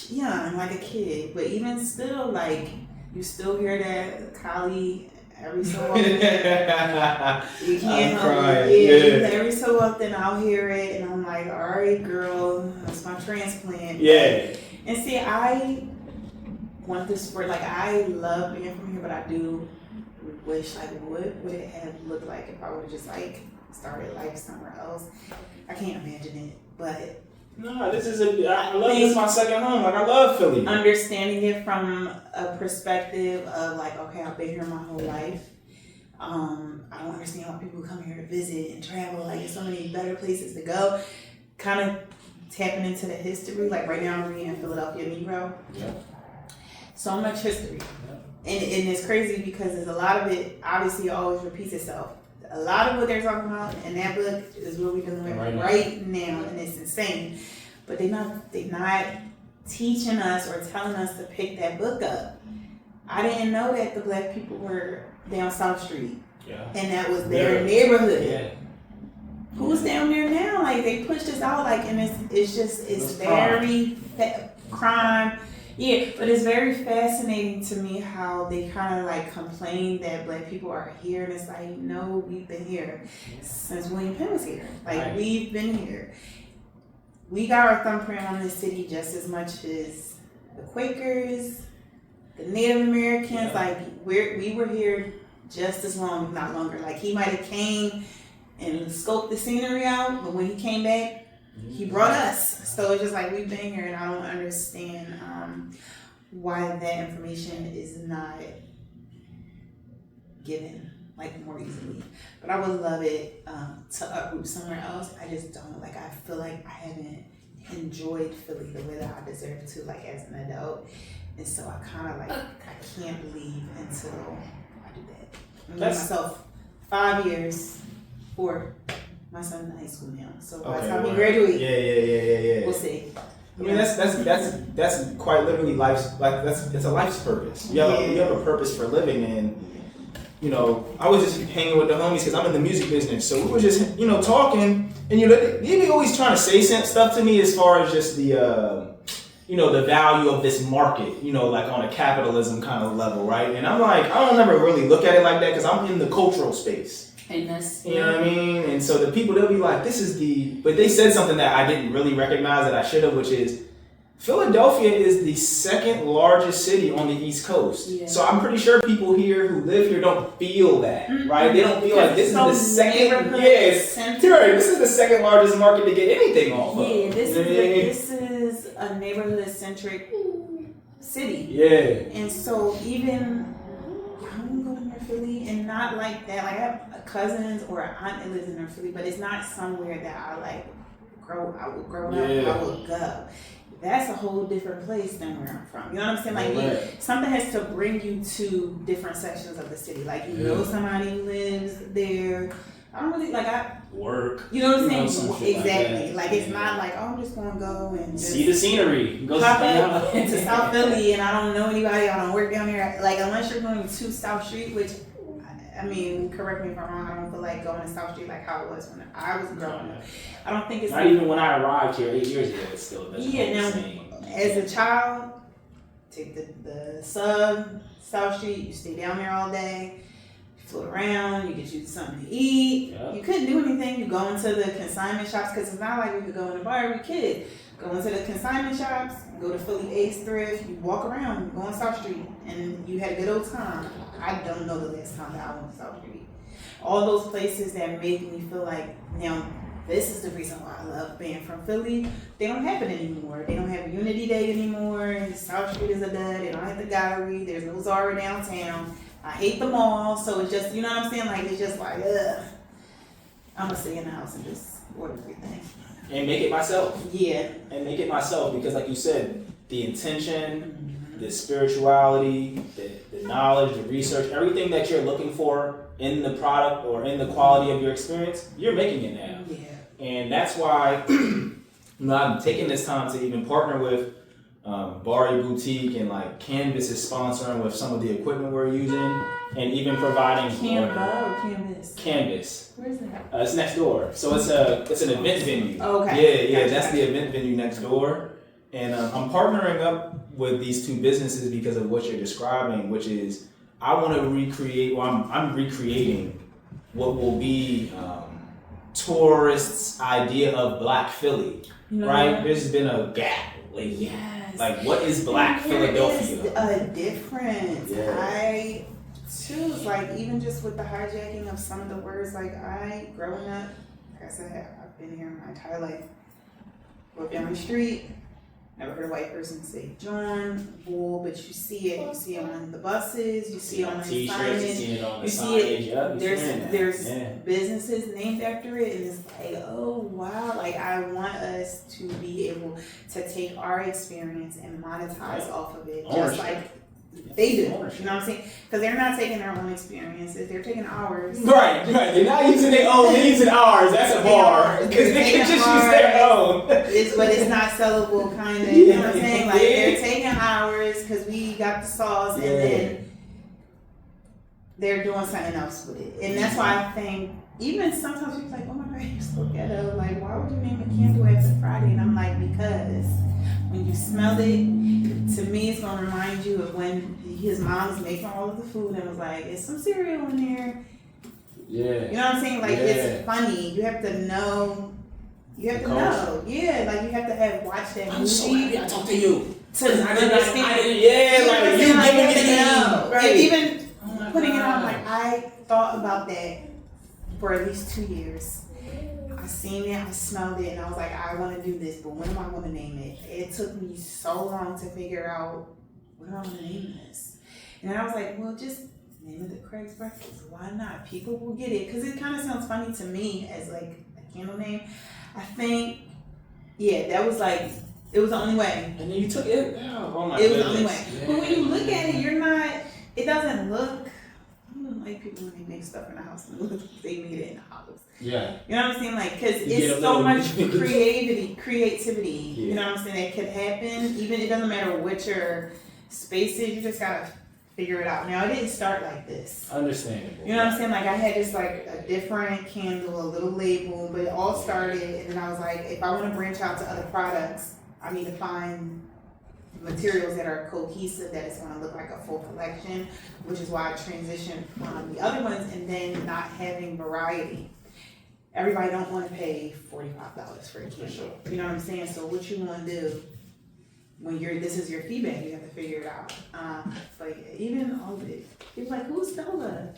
young, like a kid. But even still, like, you still hear that Kali every so often. You can't help it. Every so often I'll hear it, and I'm like, all right, girl, that's my transplant. Yeah. And see, I want this for, like, I love being from here, but I do wish, like, what would it have looked like if I would have just, like, started life somewhere else? I can't imagine it, but... No, I love this my second home. Like, I love Philly. Understanding it from a perspective of, like, okay, I've been here my whole life. I don't understand how people come here to visit and travel. Like, there's so many better places to go. Kind of tapping into the history. Like, right now I'm reading Philadelphia Negro. Yeah. So much history. Yeah. And it's crazy because there's a lot of it, obviously, always repeats itself. A lot of what they're talking about in that book is what we're dealing with right now, and it's insane. But they're not teaching us or telling us to pick that book up. I didn't know that the Black people were down South Street, and that was their neighborhood. Yeah. Who's down there now? Like, they pushed us out, like, and it's very crime. Yeah, but it's very fascinating to me how they kind of like complain that Black people are here, and it's like, no, we've been here since William Penn was here. Like, we've been here. We got our thumbprint on this city just as much as the Quakers, the Native Americans. Like, we were here just as long, if not longer. Like, he might have came and scoped the scenery out, but when he came back, he brought us. So it's just like, we've been here, and I don't understand why that information is not given, like, more easily. But I would love it to uproot somewhere else. I just don't. Like, I feel like I haven't enjoyed Philly the way that I deserved to, like as an adult. And so I kind of like, I can't leave until I do that. I'm giving myself 5 years for my son in high school now. So by the time he graduates, yeah. We'll see. I mean, that's quite literally life's, like, it's a life's purpose. You have a purpose for living, and you know, I was just hanging with the homies because I'm in the music business. So we were just, you know, talking, and you know, they be always trying to say stuff to me as far as just the, you know, the value of this market, you know, like on a capitalism kind of level, right? And I'm like, I don't ever really look at it like that because I'm in the cultural space. And that's, you know what I mean? And so the people, they'll be like, but they said something that I didn't really recognize that I should have, which is, Philadelphia is the second largest city on the East Coast. Yeah. So I'm pretty sure people here who live here don't feel that, right? They don't feel like this is the second, this is the second largest market to get anything off of. Yeah, this is a neighborhood-centric city. Yeah. And so even, I'm going to Philly and not like that. Like I have cousins or an aunt that lives in Philly, but it's not somewhere that I would grow up, I would go. That's a whole different place than where I'm from. You know what I'm saying? Like something has to bring you to different sections of the city. Like you know somebody who lives there. I don't really work. You know what I'm saying? Exactly. Like it's not like, oh, I'm just gonna go and just see the scenery. Go pop up into South Philly and I don't know anybody. I don't work down there. Like unless you're going to South Street, which I mean, correct me if I'm wrong, I don't feel like going to South Street like how it was when I was growing up. I don't think it's not even when I arrived here 8 years ago. It still doesn't. Yeah, now as a child, take the sub South Street. You stay down there all day. You float around. You get you something to eat. Yeah. You couldn't do anything. You go into the consignment shops because it's not like we could go in the bar. We could go into the consignment shops. Go to Philly Ace Thrift. You walk around. You go on South Street, and you had a good old time. I don't know the last time that I went to South Street. All those places that make me feel like, now, this is the reason why I love being from Philly. They don't have it anymore. They don't have Unity Day anymore. South Street is a dud. They don't have the gallery. There's no Zara downtown. I hate the mall. So it's just, you know what I'm saying? Like, it's just like, ugh. I'm going to stay in the house and just order everything. And make it myself. Yeah. And make it myself because, like you said, the intention, the spirituality, the knowledge, the research, everything that you're looking for in the product or in the quality of your experience, you're making it now. Yeah. And that's why I'm taking this time to even partner with Bari Boutique, and like Canvas is sponsoring with some of the equipment we're using, and even providing Canvas. Where is that? It's next door. So it's an event venue. Oh, okay. Yeah, that's the event venue next door. And I'm partnering up with these two businesses because of what you're describing, which is I want to recreate, I'm recreating what will be tourists' idea of Black Philly, right? There's been a gap lately. Yes. Like, what is Black Philadelphia? There's a difference. Yeah. I choose, like, even just with the hijacking of some of the words, like, growing up, like I said, I've been here my entire life. Walk down the street, never heard a white person say John, Bull, but you see it. You see it on the buses. You see it on the T-shirts. You see it on the you signage. see it. There's businesses named after it, and it's like, oh wow! Like I want us to be able to take our experience and monetize off of it, just like they do. You know what I'm saying? Because they're not taking their own experiences; they're taking ours. Right. They're not using their own. They're using ours. That's a bar because they can just use their own. But it's not sellable, kind of. You know what I'm saying? Like they're taking ours because we got the sauce, and then they're doing something else with it. And that's why I think even sometimes people like, oh my God, you're so ghetto. Like, why would you name a candle after Friday? And I'm like, because when you smell it, to me, it's gonna remind you of when his mom was making all of the food and was like, "Is some cereal in there?" Yeah. You know what I'm saying? Like it's funny. You have to know. You have to know. Yeah, like you have to have watched that movie. I'm so happy I talked to you. To understand. Like you giving me know. right. And even putting it on, like I thought about that for at least 2 years. I seen it, I smelled it, and I was like, I want to do this, but when am I going to name it? It took me so long to figure out what am I going to name this. And I was like, well, just name it the Craig's Breakfast. Why not? People will get it because it kind of sounds funny to me as like a candle name. I think Yeah, that was like, it was the only way. And then you took it. Oh my It goodness. was the only way. Yeah. But when you look at it, you're not. It doesn't look. I don't like people when they make stuff in the house and look like they made it in the house. Yeah. You know what I'm saying? Like, because it's so much creativity. Yeah. You know what I'm saying? That could happen. Even it doesn't matter what your space is. You just gotta figure it out. Now, it didn't start like this. Understandable. You know what I'm saying? Like, I had just like a different candle, a little label, but it all started, and then I was like, if I want to branch out to other products, I need to find materials that are cohesive, that it's going to look like a full collection, which is why I transitioned from the other ones, and then not having variety. Everybody don't want to pay $45 for a candle. You know what I'm saying? So what you want to do when this is your feedback, you have to figure it out. But even all of it, people like, who's Stella?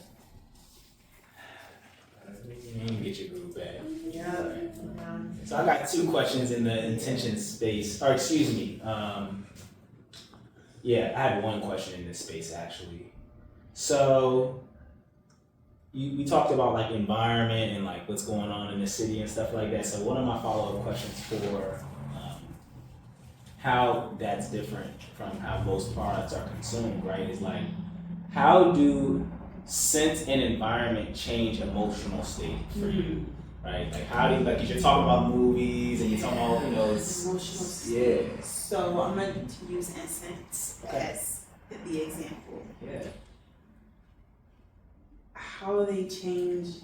You ain't get your groove back. Yeah. So I got 2 questions in the intention space, or excuse me. Yeah, I had 1 question in this space actually. So we talked about like environment and like what's going on in the city and stuff like that. So one of my follow-up questions for how that's different from how most products are consumed, right? Is like, how do scent and environment change emotional state for you, right? Like, how do you, like, because you're talking about movies and you're talking about, you know, emotional state. Yeah. So I'm going to use Incense as the example. Yeah. How they change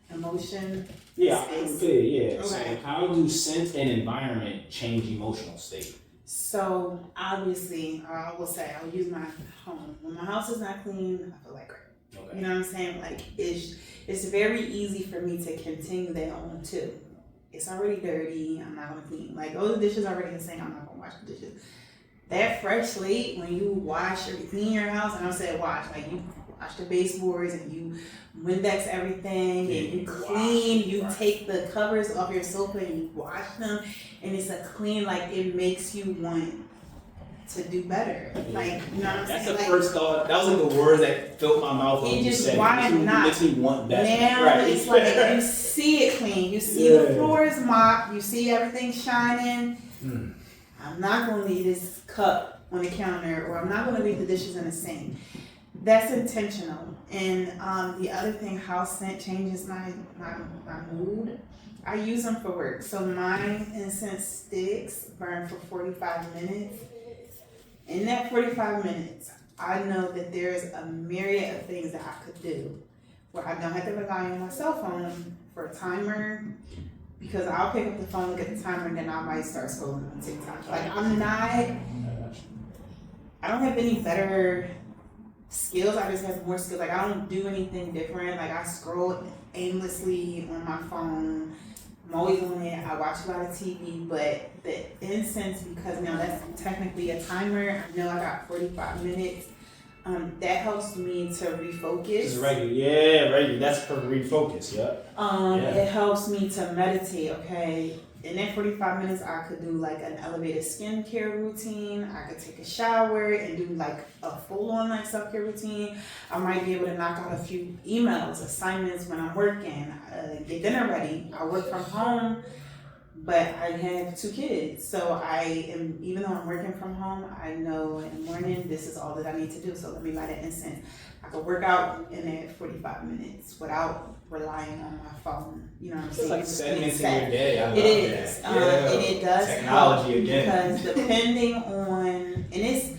emotion. Yeah, Okay. So how do scent and environment change emotional state? So obviously, I will say, I'll use my home. When my house is not clean, I feel like crap. Okay. You know what I'm saying? Like, it's very easy for me to continue that on too. It's already dirty, I'm not gonna clean. Like, oh, the dishes are already in the sink, I'm not gonna wash the dishes. That fresh slate, when you wash or clean your house, and I said wash, like you wash the baseboards and you Windex everything and you clean, you take the covers off your sofa and you wash them, and it's a clean, like, it makes you want to do better. Like, you know what I'm saying? That's the like, first thought. That was like the words that filled my mouth when you said it. It makes me want that. Now it's like you see it clean. You see the floor is mopped. You see everything shining. I'm not going to leave this cup on the counter, or I'm not going to leave the dishes in the sink. That's intentional. And the other thing, how scent changes my mood. I use them for work. So my incense sticks burn for 45 minutes. In that 45 minutes, I know that there's a myriad of things that I could do where I don't have to rely on my cell phone for a timer, because I'll pick up the phone, look at the timer, and then I might start scrolling on TikTok. Like, I don't have any better skills. I just have more skills. Like, I don't do anything different. Like, I scroll aimlessly on my phone. I'm always on it. I watch a lot of TV, but the incense, because now that's technically a timer, I know I got 45 minutes. That helps me to refocus. Just regular. That's for refocus. It helps me to meditate. Okay, in that 45 minutes, I could do like an elevated skincare routine. I could take a shower and do like a full-on like self-care routine. I might be able to knock out a few emails, assignments when I'm working, get dinner ready. I work from home, but I have 2 kids. So even though I'm working from home, I know in the morning, this is all that I need to do. So let me light that incense. I could work out in that 45 minutes without relying on my phone. You know what I'm saying? It's like segmenting your day. I love it is. that. And it does technology help, again. because depending on, and it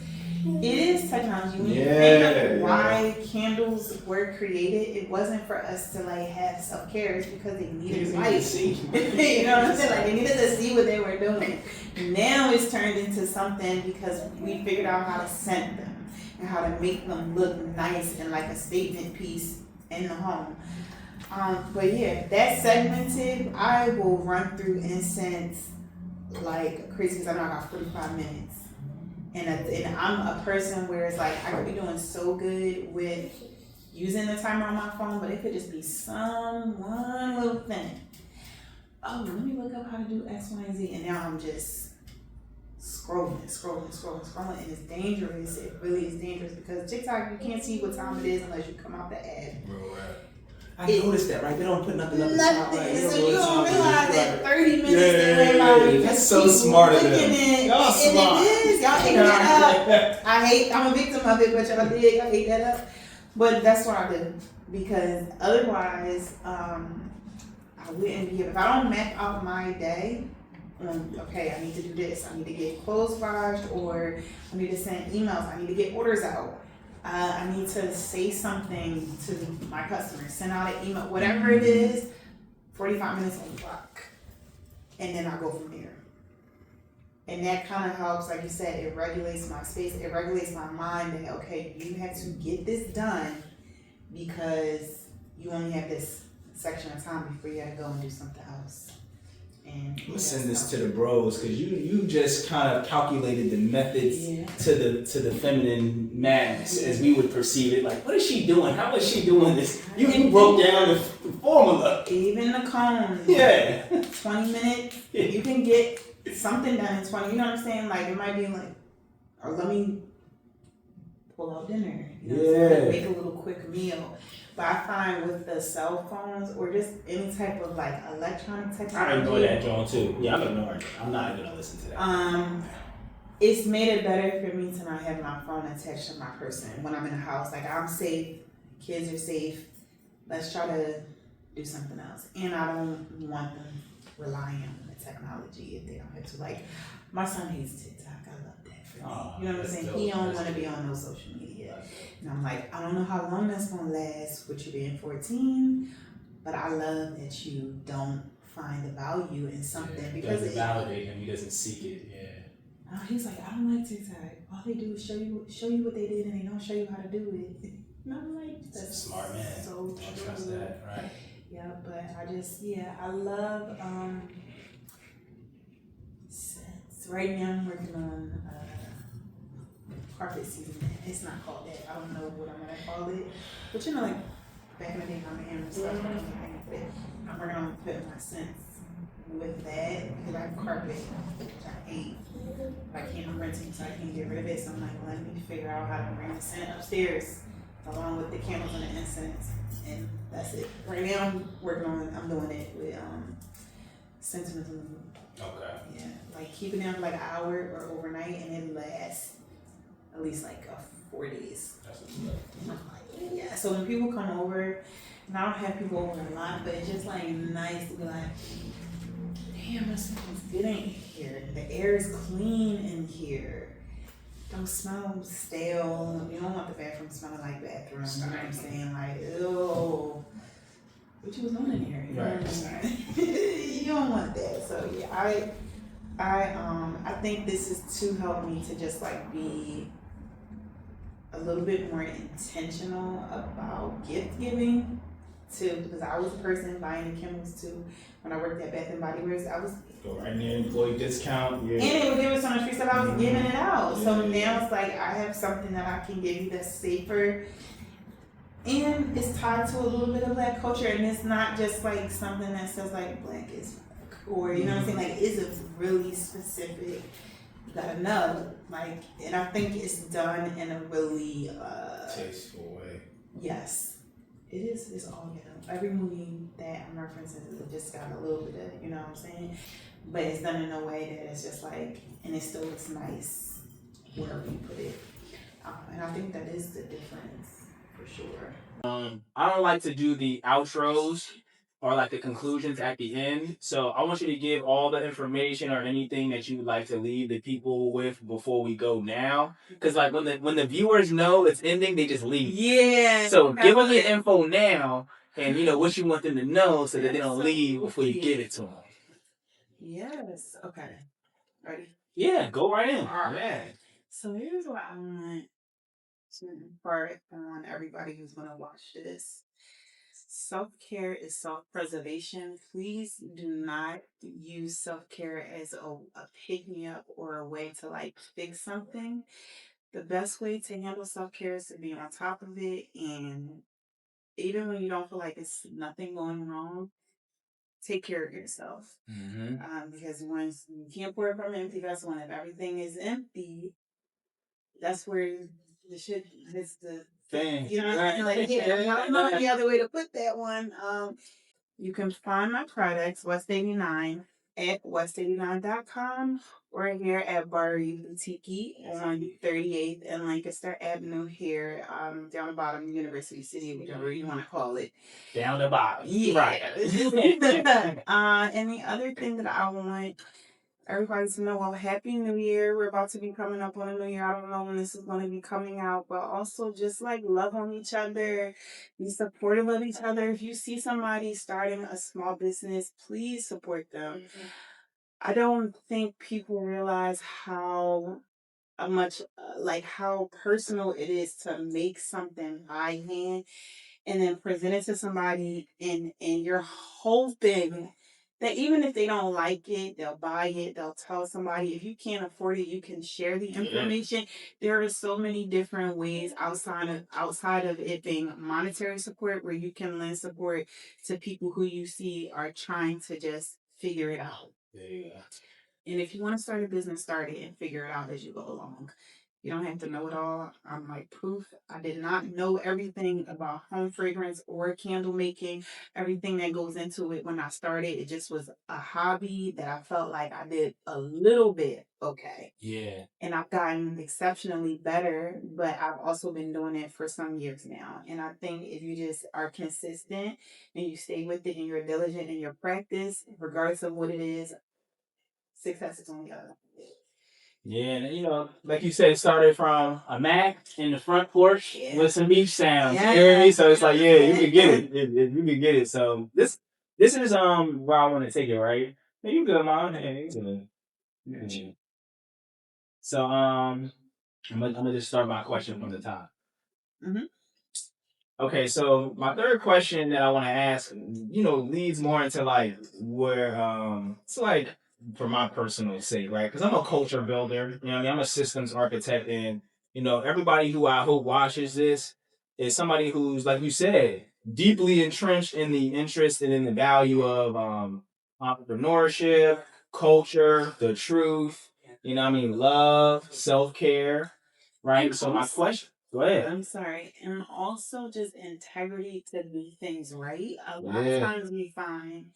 is technology. When you think of why candles were created, it wasn't for us to like have self-care. It's because they needed light. You know what I'm saying? Like, they needed to see what they were doing. Now it's turned into something because we figured out how to scent them and how to make them look nice and like a statement piece in the home. But yeah, that segmented, I will run through incense like crazy because I know I got 45 minutes. And I'm a person where it's like, I could be doing so good with using the timer on my phone, but it could just be one little thing. Oh, let me look up how to do X, Y, and Z. And now I'm just scrolling. And it's dangerous. It really is dangerous because TikTok, you can't see what time it is unless you come out the ad. I noticed that, right? They don't put nothing up the top, right? So you don't realize that 30 minutes that's so smart of them. Y'all smart. It is. Y'all ate that up. I'm a victim of it, but y'all ate that up. But that's what I do. Because otherwise, I wouldn't be able, if I don't map out my day, okay, I need to do this, I need to get clothes washed, or I need to send emails, I need to get orders out. I need to say something to my customers, send out an email, whatever it is, 45 minutes on the clock. And then I go from there. And that kind of helps, like you said, it regulates my space, it regulates my mind that, okay, you have to get this done because you only have this section of time before you gotta go and do something else. And I'm gonna send this to the bros because you just kind of calculated the methods to the feminine mass as we would perceive it. Like, what is she doing? How is she doing this? You broke down the formula. Even the cones. 20 minutes. You can get something done in 20. You know what I'm saying? Like, it might be like, or let me pull out dinner. You know what I'm saying? Make a little quick meal. But I find with the cell phones or just any type of like electronic technology. I ignore that, John, too. Yeah, I'm ignoring it. I'm not gonna listen to that. It's made it better for me to not have my phone attached to my person when I'm in the house. Like, I'm safe, kids are safe. Let's try to do something else. And I don't want them relying on the technology if they don't have to. Like, my son hates TikTok. I love that for me. You know what I'm saying? He don't want to be on no social media. And I'm like, I don't know how long that's going to last with you being 14, but I love that you don't find the value in something because it validate him. He doesn't seek it. He's like, I don't like TikTok. All they do is show you what they did, and they don't show you how to do it. And I'm like, that's smart man. So true. Trust that, right? Yeah, but I love Incense. Right now I'm working on carpet seasoning. It's not called that. I don't know what I'm gonna call it. But you know, like back in the day, I'm an stuff. I'm working on putting my scents with that because I have carpet, which I hate. I'm renting, so I can't get rid of it. So I'm like, let me figure out how to bring the scent upstairs along with the candles and the incense, and that's it. Right now, I'm doing it with sentimental. Okay. Yeah, like keeping it for like an hour or overnight, and it lasts at least like 4 days. That's what's up. Yeah. So when people come over, and I don't have people over a lot, but it's just like nice to be like, damn, this smells good in here. The air is clean in here. Don't smell stale. You don't want the bathroom smelling like bathroom. You know what I'm saying? Like, ew. What you was doing in here? You know what I'm saying? You don't want that. So yeah, I think this is to help me to just like be a little bit more intentional about gift giving too, because I was a person buying the chemicals too. When I worked at Bath and Body Works, I was go right in there, employee discount. And it would give us so much free stuff. I was giving it out. So now it's like I have something that I can give you that's safer. And it's tied to a little bit of Black culture, and it's not just like something that says like Black is Black, or you know what I'm saying. Like, it's a really specific. You gotta know, like, and I think it's done in a really tasteful way. Yes, it is. It's all every movie that I'm referencing, it just got a little bit of, you know what I'm saying. But it's done in a way that it's just like, and it still looks nice wherever you put it. And I think that is the difference for sure. I don't like to do the outros or like the conclusions at the end. So I want you to give all the information or anything that you would like to leave the people with before we go now. Because like when the viewers know it's ending, they just leave. Yeah. So give them the info now, and you know what you want them to know, so that they don't leave before you give it to them. Yes. Okay. Ready? Yeah. Go right in. All right. So here's what I want to impart on everybody who's gonna watch this. Self-care is self-preservation. Please do not use self-care as a pick-me-up or a way to like fix something. The best way to handle self-care is to be on top of it, and even when you don't feel like it's nothing going wrong, take care of yourself. Mm-hmm. Because once you can't pour it from an empty vessel, and if everything is empty, that's where the shit hits the Thanks. You know, like, yeah, I don't know any other way to put that one. You can find my products, West 89, at west89.com or here at Bari Boutique on 38th and Lancaster Avenue here, down the bottom, University City, whatever you want to call it. Down the bottom. Yeah. Right. And the other thing that I want everybody to know, well, Happy New Year. We're about to be coming up on a new year. I don't know when this is going to be coming out, but also just like love on each other, be supportive of each other. If you see somebody starting a small business, please support them. I don't think people realize how much, like how personal it is to make something by hand and then present it to somebody and you're hoping that even if they don't like it, they'll buy it, they'll tell somebody. If you can't afford it, you can share the information. There are so many different ways outside of it being monetary support where you can lend support to people who you see are trying to just figure it out. Yeah. And if you want to start a business, start it and figure it out as you go along. You don't have to know it all. I'm like proof. I did not know everything about home fragrance or candle making, everything that goes into it when I started. It just was a hobby that I felt like I did a little bit okay. Yeah. And I've gotten exceptionally better, but I've also been doing it for some years now. And I think if you just are consistent and you stay with it and you're diligent in your practice, regardless of what it is, success is on the other. Yeah, and you know, like you said, it started from a Mac in the front porch with some beach sounds. You hear me? So it's like, yeah, you can get it. You can get it. So this is where I want to take it, right? Hey, you good, mom? Hey, you good. Yeah. So I'm gonna just start my question from the top. Mm-hmm. Okay, so my third question that I want to ask, you know, leads more into like where it's like for my personal sake, right? Because I'm a culture builder, you know, what I mean, I'm a systems architect, and you know, everybody who I hope watches this is somebody who's, like you said, deeply entrenched in the interest and in the value of entrepreneurship, culture, the truth, you know, what I mean, love, self care, right? So my question. Go ahead. I'm sorry. And also just integrity to do things right. A lot of times we find,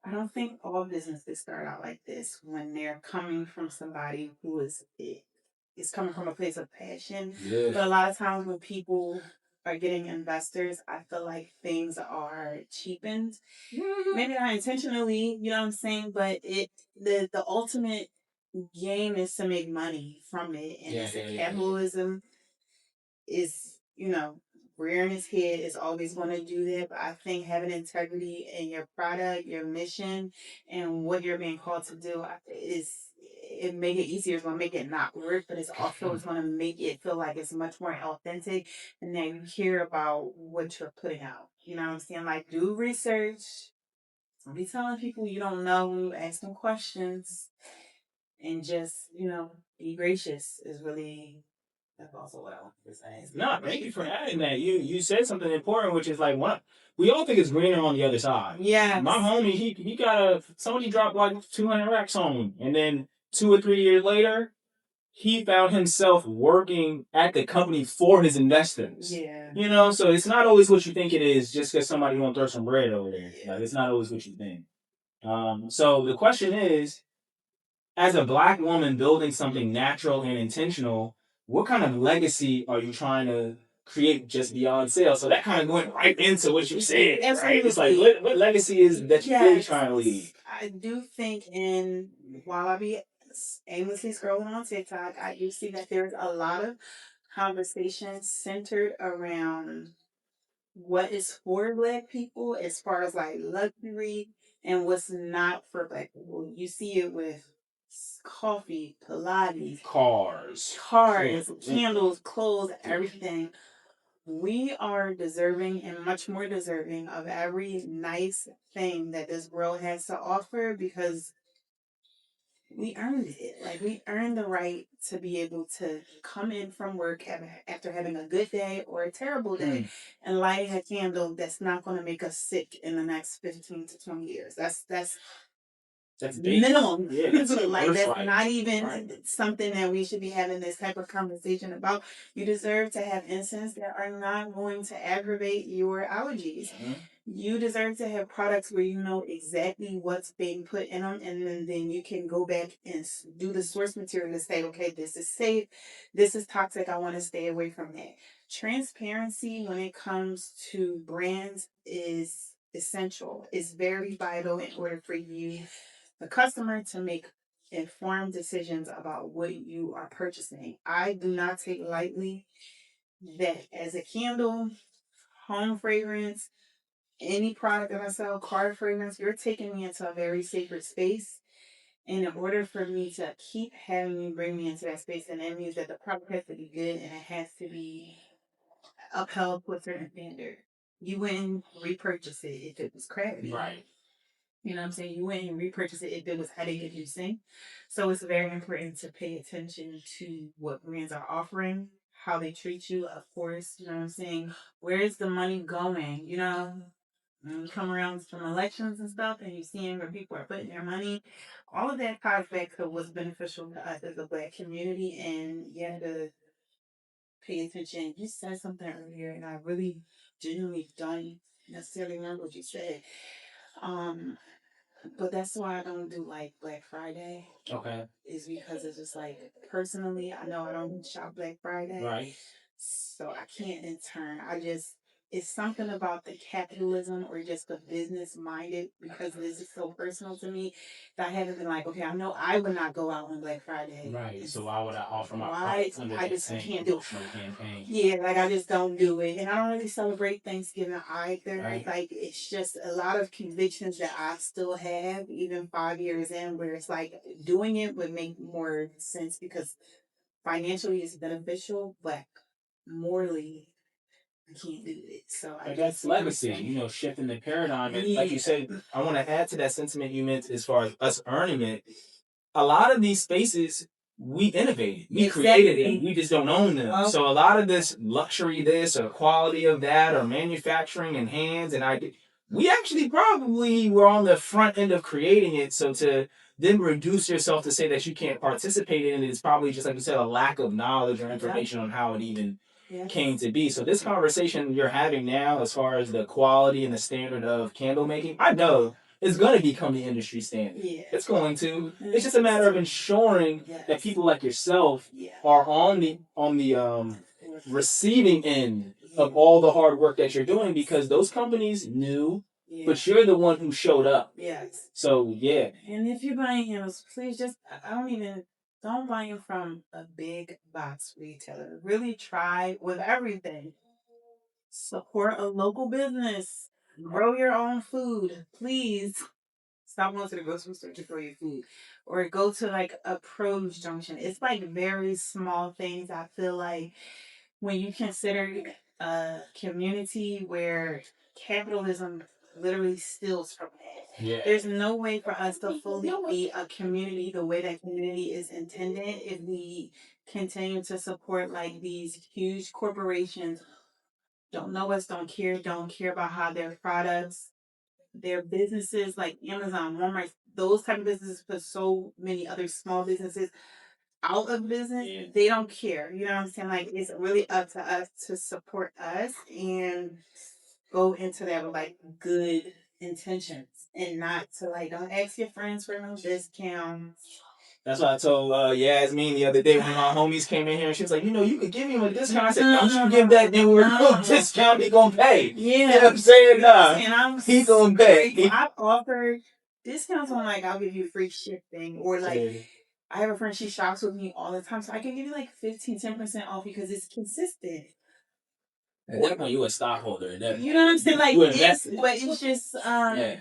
I don't think all businesses start out like this when they're coming from somebody who is coming from a place of passion. Yeah. But a lot of times when people are getting investors, I feel like things are cheapened. Maybe not intentionally, you know what I'm saying? But the ultimate game is to make money from it. And it's a capitalism is, you know, rearing his head is always going to do that. But I think having integrity in your product, your mission, and what you're being called to do is it make it easier. It's going to make it not work, but it's also it's going to make it feel like it's much more authentic. And then you hear about what you're putting out. You know what I'm saying? Like do research. Don't be telling people you don't know. Ask them questions, and just be gracious is really. That's also what I want to say. No, thank you for adding that. You said something important, which is like one. We all think it's greener on the other side. Yeah. My homie, he got somebody dropped like 200 racks on him, and then 2 or 3 years later, he found himself working at the company for his investors. Yeah. You know, so it's not always what you think it is just because somebody won't throw some bread over there. Yeah. Like it's not always what you think. So the question is, as a Black woman building something natural and intentional, what kind of legacy are you trying to create just beyond sales? So that kind of went right into what you said, right? It's like, what legacy is that you're really trying to leave? I do think, and while I be aimlessly scrolling on TikTok, I do see that there's a lot of conversations centered around what is for Black people as far as like luxury and what's not for Black people. You see it with coffee, Pilates, Cars, candles, clothes, everything. We are deserving and much more deserving of every nice thing that this world has to offer because we earned it. Like we earned the right to be able to come in from work after having a good day or a terrible day and lighting a candle that's not going to make us sick in the next 15 to 20 years. That's That's minimum. Yeah, that's like that's right. Not even something that we should be having this type of conversation about. You deserve to have incense that are not going to aggravate your allergies. Mm-hmm. You deserve to have products where you know exactly what's being put in them, and then you can go back and do the source material to say, okay, this is safe, this is toxic, I want to stay away from that. Transparency when it comes to brands is essential. It's very vital in order for you, the customer, to make informed decisions about what you are purchasing. I do not take lightly that as a candle, home fragrance, any product that I sell, car fragrance, you're taking me into a very sacred space. And in order for me to keep having you bring me into that space, and that means that the product has to be good and it has to be upheld to a certain standard. You wouldn't repurchase it if it was crappy. Right. You know what I'm saying? You wouldn't repurchase it if it was headache inducing. So it's very important to pay attention to what brands are offering, how they treat you, of course. You know what I'm saying? Where is the money going? You know, when you come around some elections and stuff and you're seeing where people are putting their money, all of that ties back to what's beneficial to us as a Black community. And you have to pay attention. You said something earlier, and I really genuinely don't necessarily remember what you said. But that's why I don't do like Black Friday. Okay. Is because it's just like, personally, I know I don't shop Black Friday. Right. So I can't in turn. It's something about the capitalism or just the business minded, because this is so personal to me, that I haven't been like, okay, I know I would not go out on Black Friday. Right. So why would I offer my products under that same promotional campaign? Yeah, like I just don't do it. And I don't really celebrate Thanksgiving either. Right. Like it's just a lot of convictions that I still have, even 5 years in, where it's like doing it would make more sense because financially it's beneficial, but morally I can't do it. So that's legacy, shifting the paradigm. And like you said, I want to add to that sentiment you meant as far as us earning it. A lot of these spaces, we innovated. We created them. We just don't own them. So a lot of this luxury, this or quality of that, or manufacturing and hands and idea, we actually probably were on the front end of creating it. So to then reduce yourself to say that you can't participate in it is probably just, like you said, a lack of knowledge or information on how it even came to be. So this conversation you're having now, as far as the quality and the standard of candle making, I know it's going to become the industry standard. Yeah. It's going to. It's just a matter of ensuring that people like yourself are on the receiving end of all the hard work that you're doing, because those companies knew, but you're the one who showed up. Yes. So yeah. And if you're buying candles, please just don't buy them from a big box retailer. Really try with everything. Support a local business. Grow your own food. Please stop going to the grocery store to grow your food. Or go to like a produce junction. It's like very small things. I feel like when you consider a community where capitalism literally steals from it. Yeah. There's no way for us to fully be a community the way that community is intended if we continue to support like these huge corporations. Don't know us, don't care about how their products, their businesses like Amazon, Walmart, those type of businesses put so many other small businesses out of business. Yeah. They don't care. You know what I'm saying? Like it's really up to us to support us and go into that with like good intentions and not to like, don't ask your friends for no discounts. That's what I told Yasmin the other day when my homies came in here and she was like, you could give him a discount. I said, don't you give that nigga no discount, he gonna pay. Yeah. You know what I'm saying? Nah, he gonna pay. I've offered discounts on like, I'll give you free shipping, or like, I have a friend, she shops with me all the time, so I can give you like 10% off because it's consistent. At that point, you a stockholder. You know what I'm saying? Like, it's just, yeah.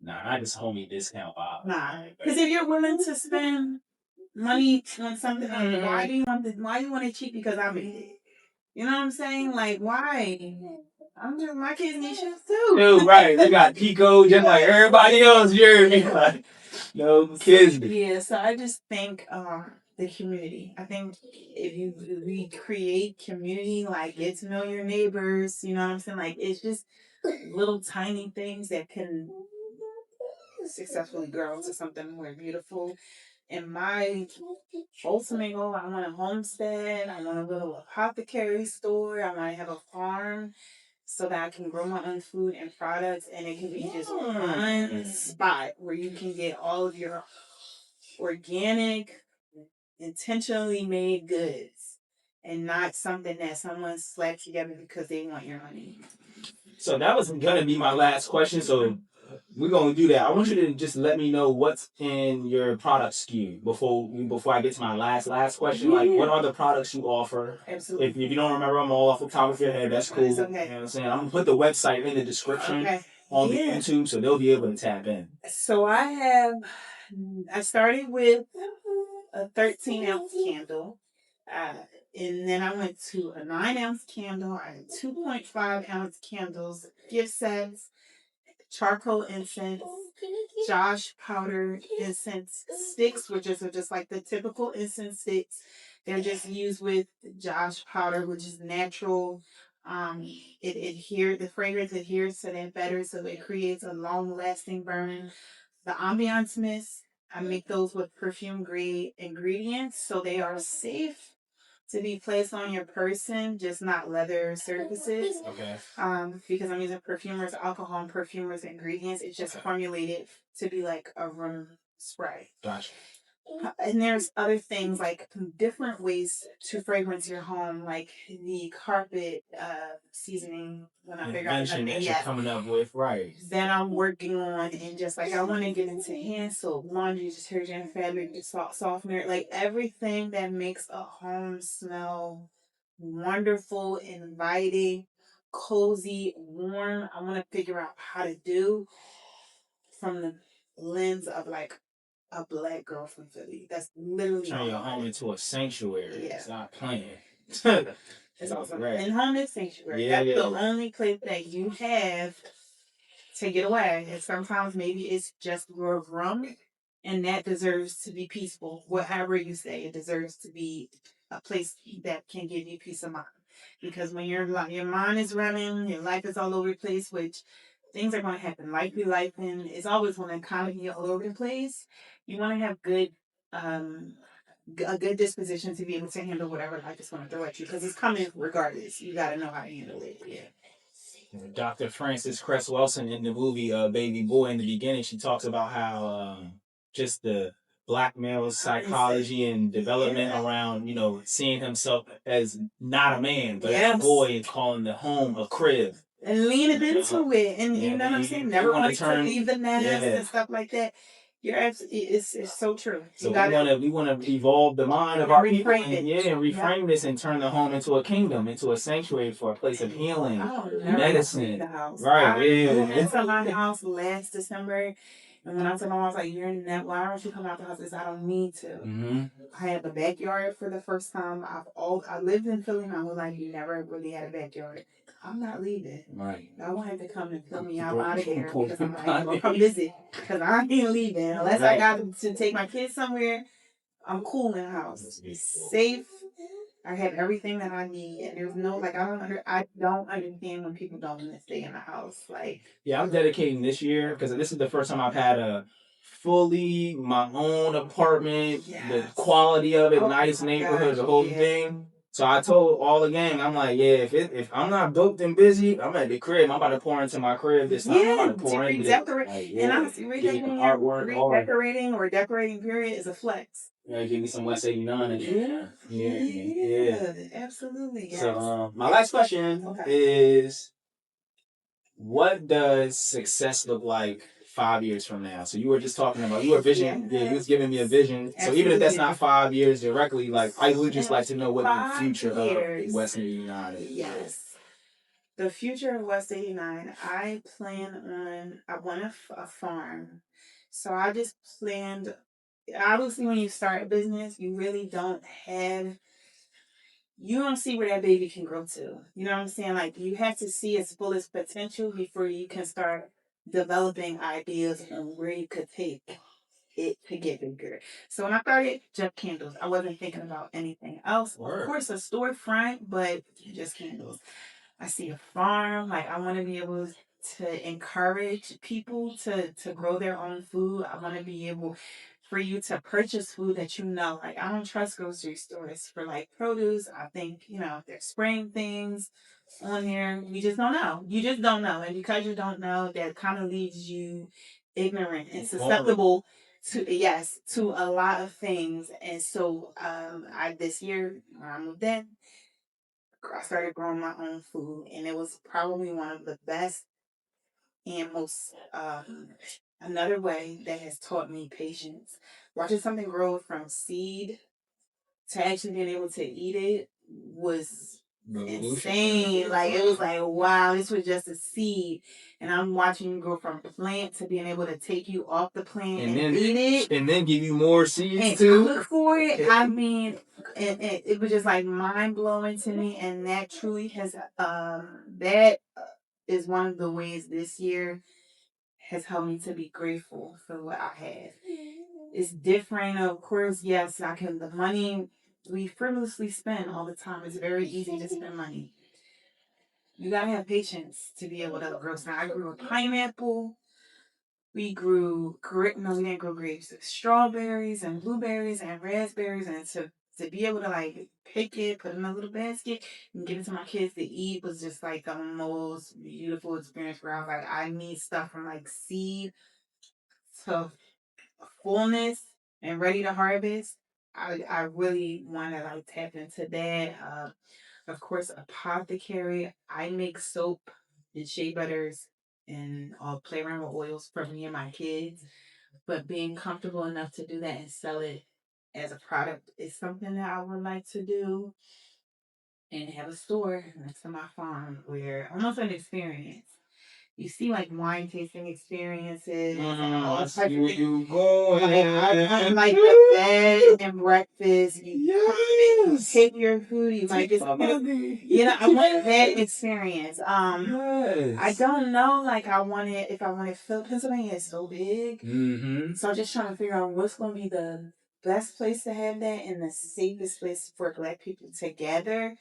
Nah, I just homie discount Bob. Nah, because if you're willing to spend money on something, like, why do you want it cheap? Because I made it. You know what I'm saying? Like, why? My kids need shoes too. Dude, right? They got Pico just like everybody else. You're like, no kids. Yeah, so I just think the community. I think if we create community, like get to know your neighbors, you know what I'm saying? Like it's just little tiny things that can successfully grow into something more beautiful. And my ultimate goal, I want a homestead. I want a little apothecary store. I want to have a farm so that I can grow my own food and products, and it can be just one spot where you can get all of your organic, intentionally made goods, and not something that someone slapped together because they want your money. So that was gonna be my last question. So we're gonna do that. I want you to just let me know what's in your product SKU before I get to my last question. Yeah. Like, what are the products you offer? Absolutely. If you don't remember them all off the top of your head, that's cool. It's okay. You know what I'm saying? I'm gonna put the website in the description on the YouTube, so they'll be able to tap in. So I started with a 13-ounce candle. And then I went to a 9-ounce candle. I had 2.5-ounce candles, gift sets, charcoal incense, Josh powder incense sticks, which is just like the typical incense sticks. They're just used with Josh powder, which is natural. The fragrance adheres to that better, so it creates a long-lasting burn. The ambiance mist, I make those with perfume grade ingredients, so they are safe to be placed on your person, just not leather surfaces. Okay. Because I'm using perfumers, alcohol, and perfumers ingredients. It's just formulated to be like a room spray. Gotcha. And there's other things like different ways to fragrance your home, like the carpet seasoning. When I figure out that you're coming up with, right? Then I'm working on, and just like I want to get into hand soap, laundry detergent, fabric softener, like everything that makes a home smell wonderful, inviting, cozy, warm. I want to figure out how to do from the lens of like a black girl from Philly. That's literally turn your home into a sanctuary. Yeah. It's not playing. It's awesome. Right. And home is sanctuary. Yeah, that's the only place that you have to get away. And sometimes maybe it's just your room, and that deserves to be peaceful. Whatever you say, it deserves to be a place that can give you peace of mind. Because when your mind is running, your life is all over the place, which things are going to happen. Life be life, and it's always going to kind of be all over the place. You want to have a good disposition to be able to handle whatever life is going to throw at you, because it's coming regardless. You got to know how to handle it. Yeah. Dr. Frances Cress Wilson in the movie Baby Boy, in the beginning, she talks about how just the black male's psychology and development around, seeing himself as not a man, but a boy, and calling the home a crib. And leaning into it. And you know what I'm saying? Never want to leave the nest and stuff like that. You're absolutely, it's so true. So we want to evolve the mind of our people, and reframe this and turn the home into a kingdom, into a sanctuary, for a place of healing, medicine. Right? I went to my house last December, and when I told my mom, I was like, "You're not. Why don't you come out the house?" I don't need to. Mm-hmm. I had the backyard for the first time. I lived in Philly my whole life. You never really had a backyard. I'm not leaving. Right. I wanted to come and pull me out of here, because I'm like, I'm gonna come visit, because I ain't leaving unless I got to take my kids somewhere. I'm cool in the house. Safe. I have everything that I need, and there's no I don't understand when people don't want to stay in the house. I'm dedicating this year, because this is the first time I've had a fully my own apartment, the quality of it, nice neighborhood, the whole thing. So I told all the gang, I'm like, if I'm not booked and busy, I'm at the crib. I'm about to pour into my crib this time. I'm about to pour into it. And honestly, redecorating or decorating period is a flex. Yeah, give me some West 89 again. Yeah, absolutely. Yes. So my last question is, what does success look like 5 years from now? So you were just talking about your vision. Yeah, you was giving me a vision. Absolutely. So even if that's not 5 years directly, I would just like to know what the future of West 89 is. Yes. The future of West 89, I want a farm. So I just planned, obviously when you start a business, you really you don't see where that baby can grow to. You know what I'm saying? You have to see its fullest potential before you can start developing ideas on where you could take it to get bigger. So when I started just candles, I wasn't thinking about anything else. Word. Of course, a storefront, but just candles. I see a farm. I want to be able to encourage people to grow their own food. I want to be able for you to purchase food that you know. Like I don't trust grocery stores for like produce. I think they're spraying things on there. You just don't know. You just don't know, and because you don't know, that kind of leaves you ignorant and susceptible to a lot of things. And so I this year when I moved in, I started growing my own food, and it was probably one of the best and most another way that has taught me patience. Watching something grow from seed to actually being able to eat it was insane. Like it was like, wow, this was just a seed, and I'm watching you grow from plant to being able to take you off the plant and then eat it, and then give you more seeds and too. cook for it. I mean, it was just like mind blowing to me, and that truly has that is one of the ways this year has helped me to be grateful for what I have. It's different, of course. Yes, I can. The money we frivolously spend all the time. It's very easy to spend money. You gotta have patience to be able to grow. So I grew a pineapple. We grew, no, we didn't grow grapes. Strawberries and blueberries and raspberries, and to be able to like pick it, put it in a little basket, and give it to my kids to eat was just like the most beautiful experience. Where I was like, I need stuff from like seed to fullness and ready to harvest. I really want to like tap into that. Of course, apothecary. I make soap and shea butters and play around with oils for me and my kids. But being comfortable enough to do that and sell it as a product is something that I would like to do, and have a store next to my farm where almost an experience. You see like wine tasting experiences and all I types see of where things. you going. I like the bed and breakfast. You pick your food. You might just, I want that experience. Yes. I don't know. Like I wanted, if I wanted, Pennsylvania is so big, so I'm just trying to figure out what's going to be the best place to have that and the safest place for Black people to gather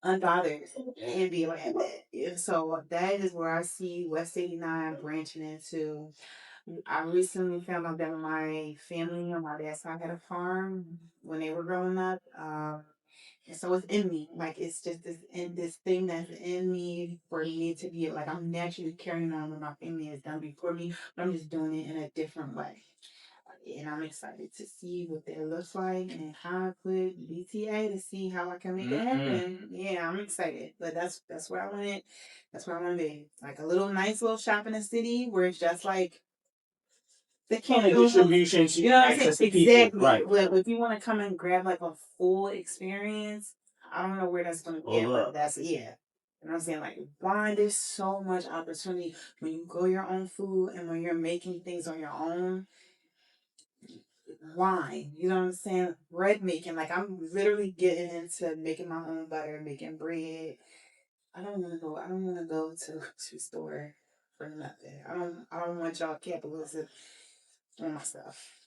unbothered and be able to have that. Yeah, so that is where I see West 89 branching into. I recently found out that my family on my dad's side had a farm when they were growing up. And so it's in me. Like it's just this thing that's in me for me to be like I'm naturally carrying on what my family has done before me, but I'm just doing it in a different way. And I'm excited to see what that looks like and how I put BTA to see how I can make it happen. Yeah, I'm excited. But that's where I want it. That's where I want to be. Like a little nice little shop in the city where it's just like the candles, distribution, you know what I'm saying? Exactly. Right. But if you want to come and grab like a full experience, I don't know where that's going to be. But that's yeah. You know what I'm saying? Like wine, there's so much opportunity when you grow your own food and when you're making things on your own. Wine, you know what I'm saying? Bread making, like I'm literally getting into making my own butter, making bread. I don't want to go. I don't want to go to the store for nothing. I don't want y'all capitalism on my stuff.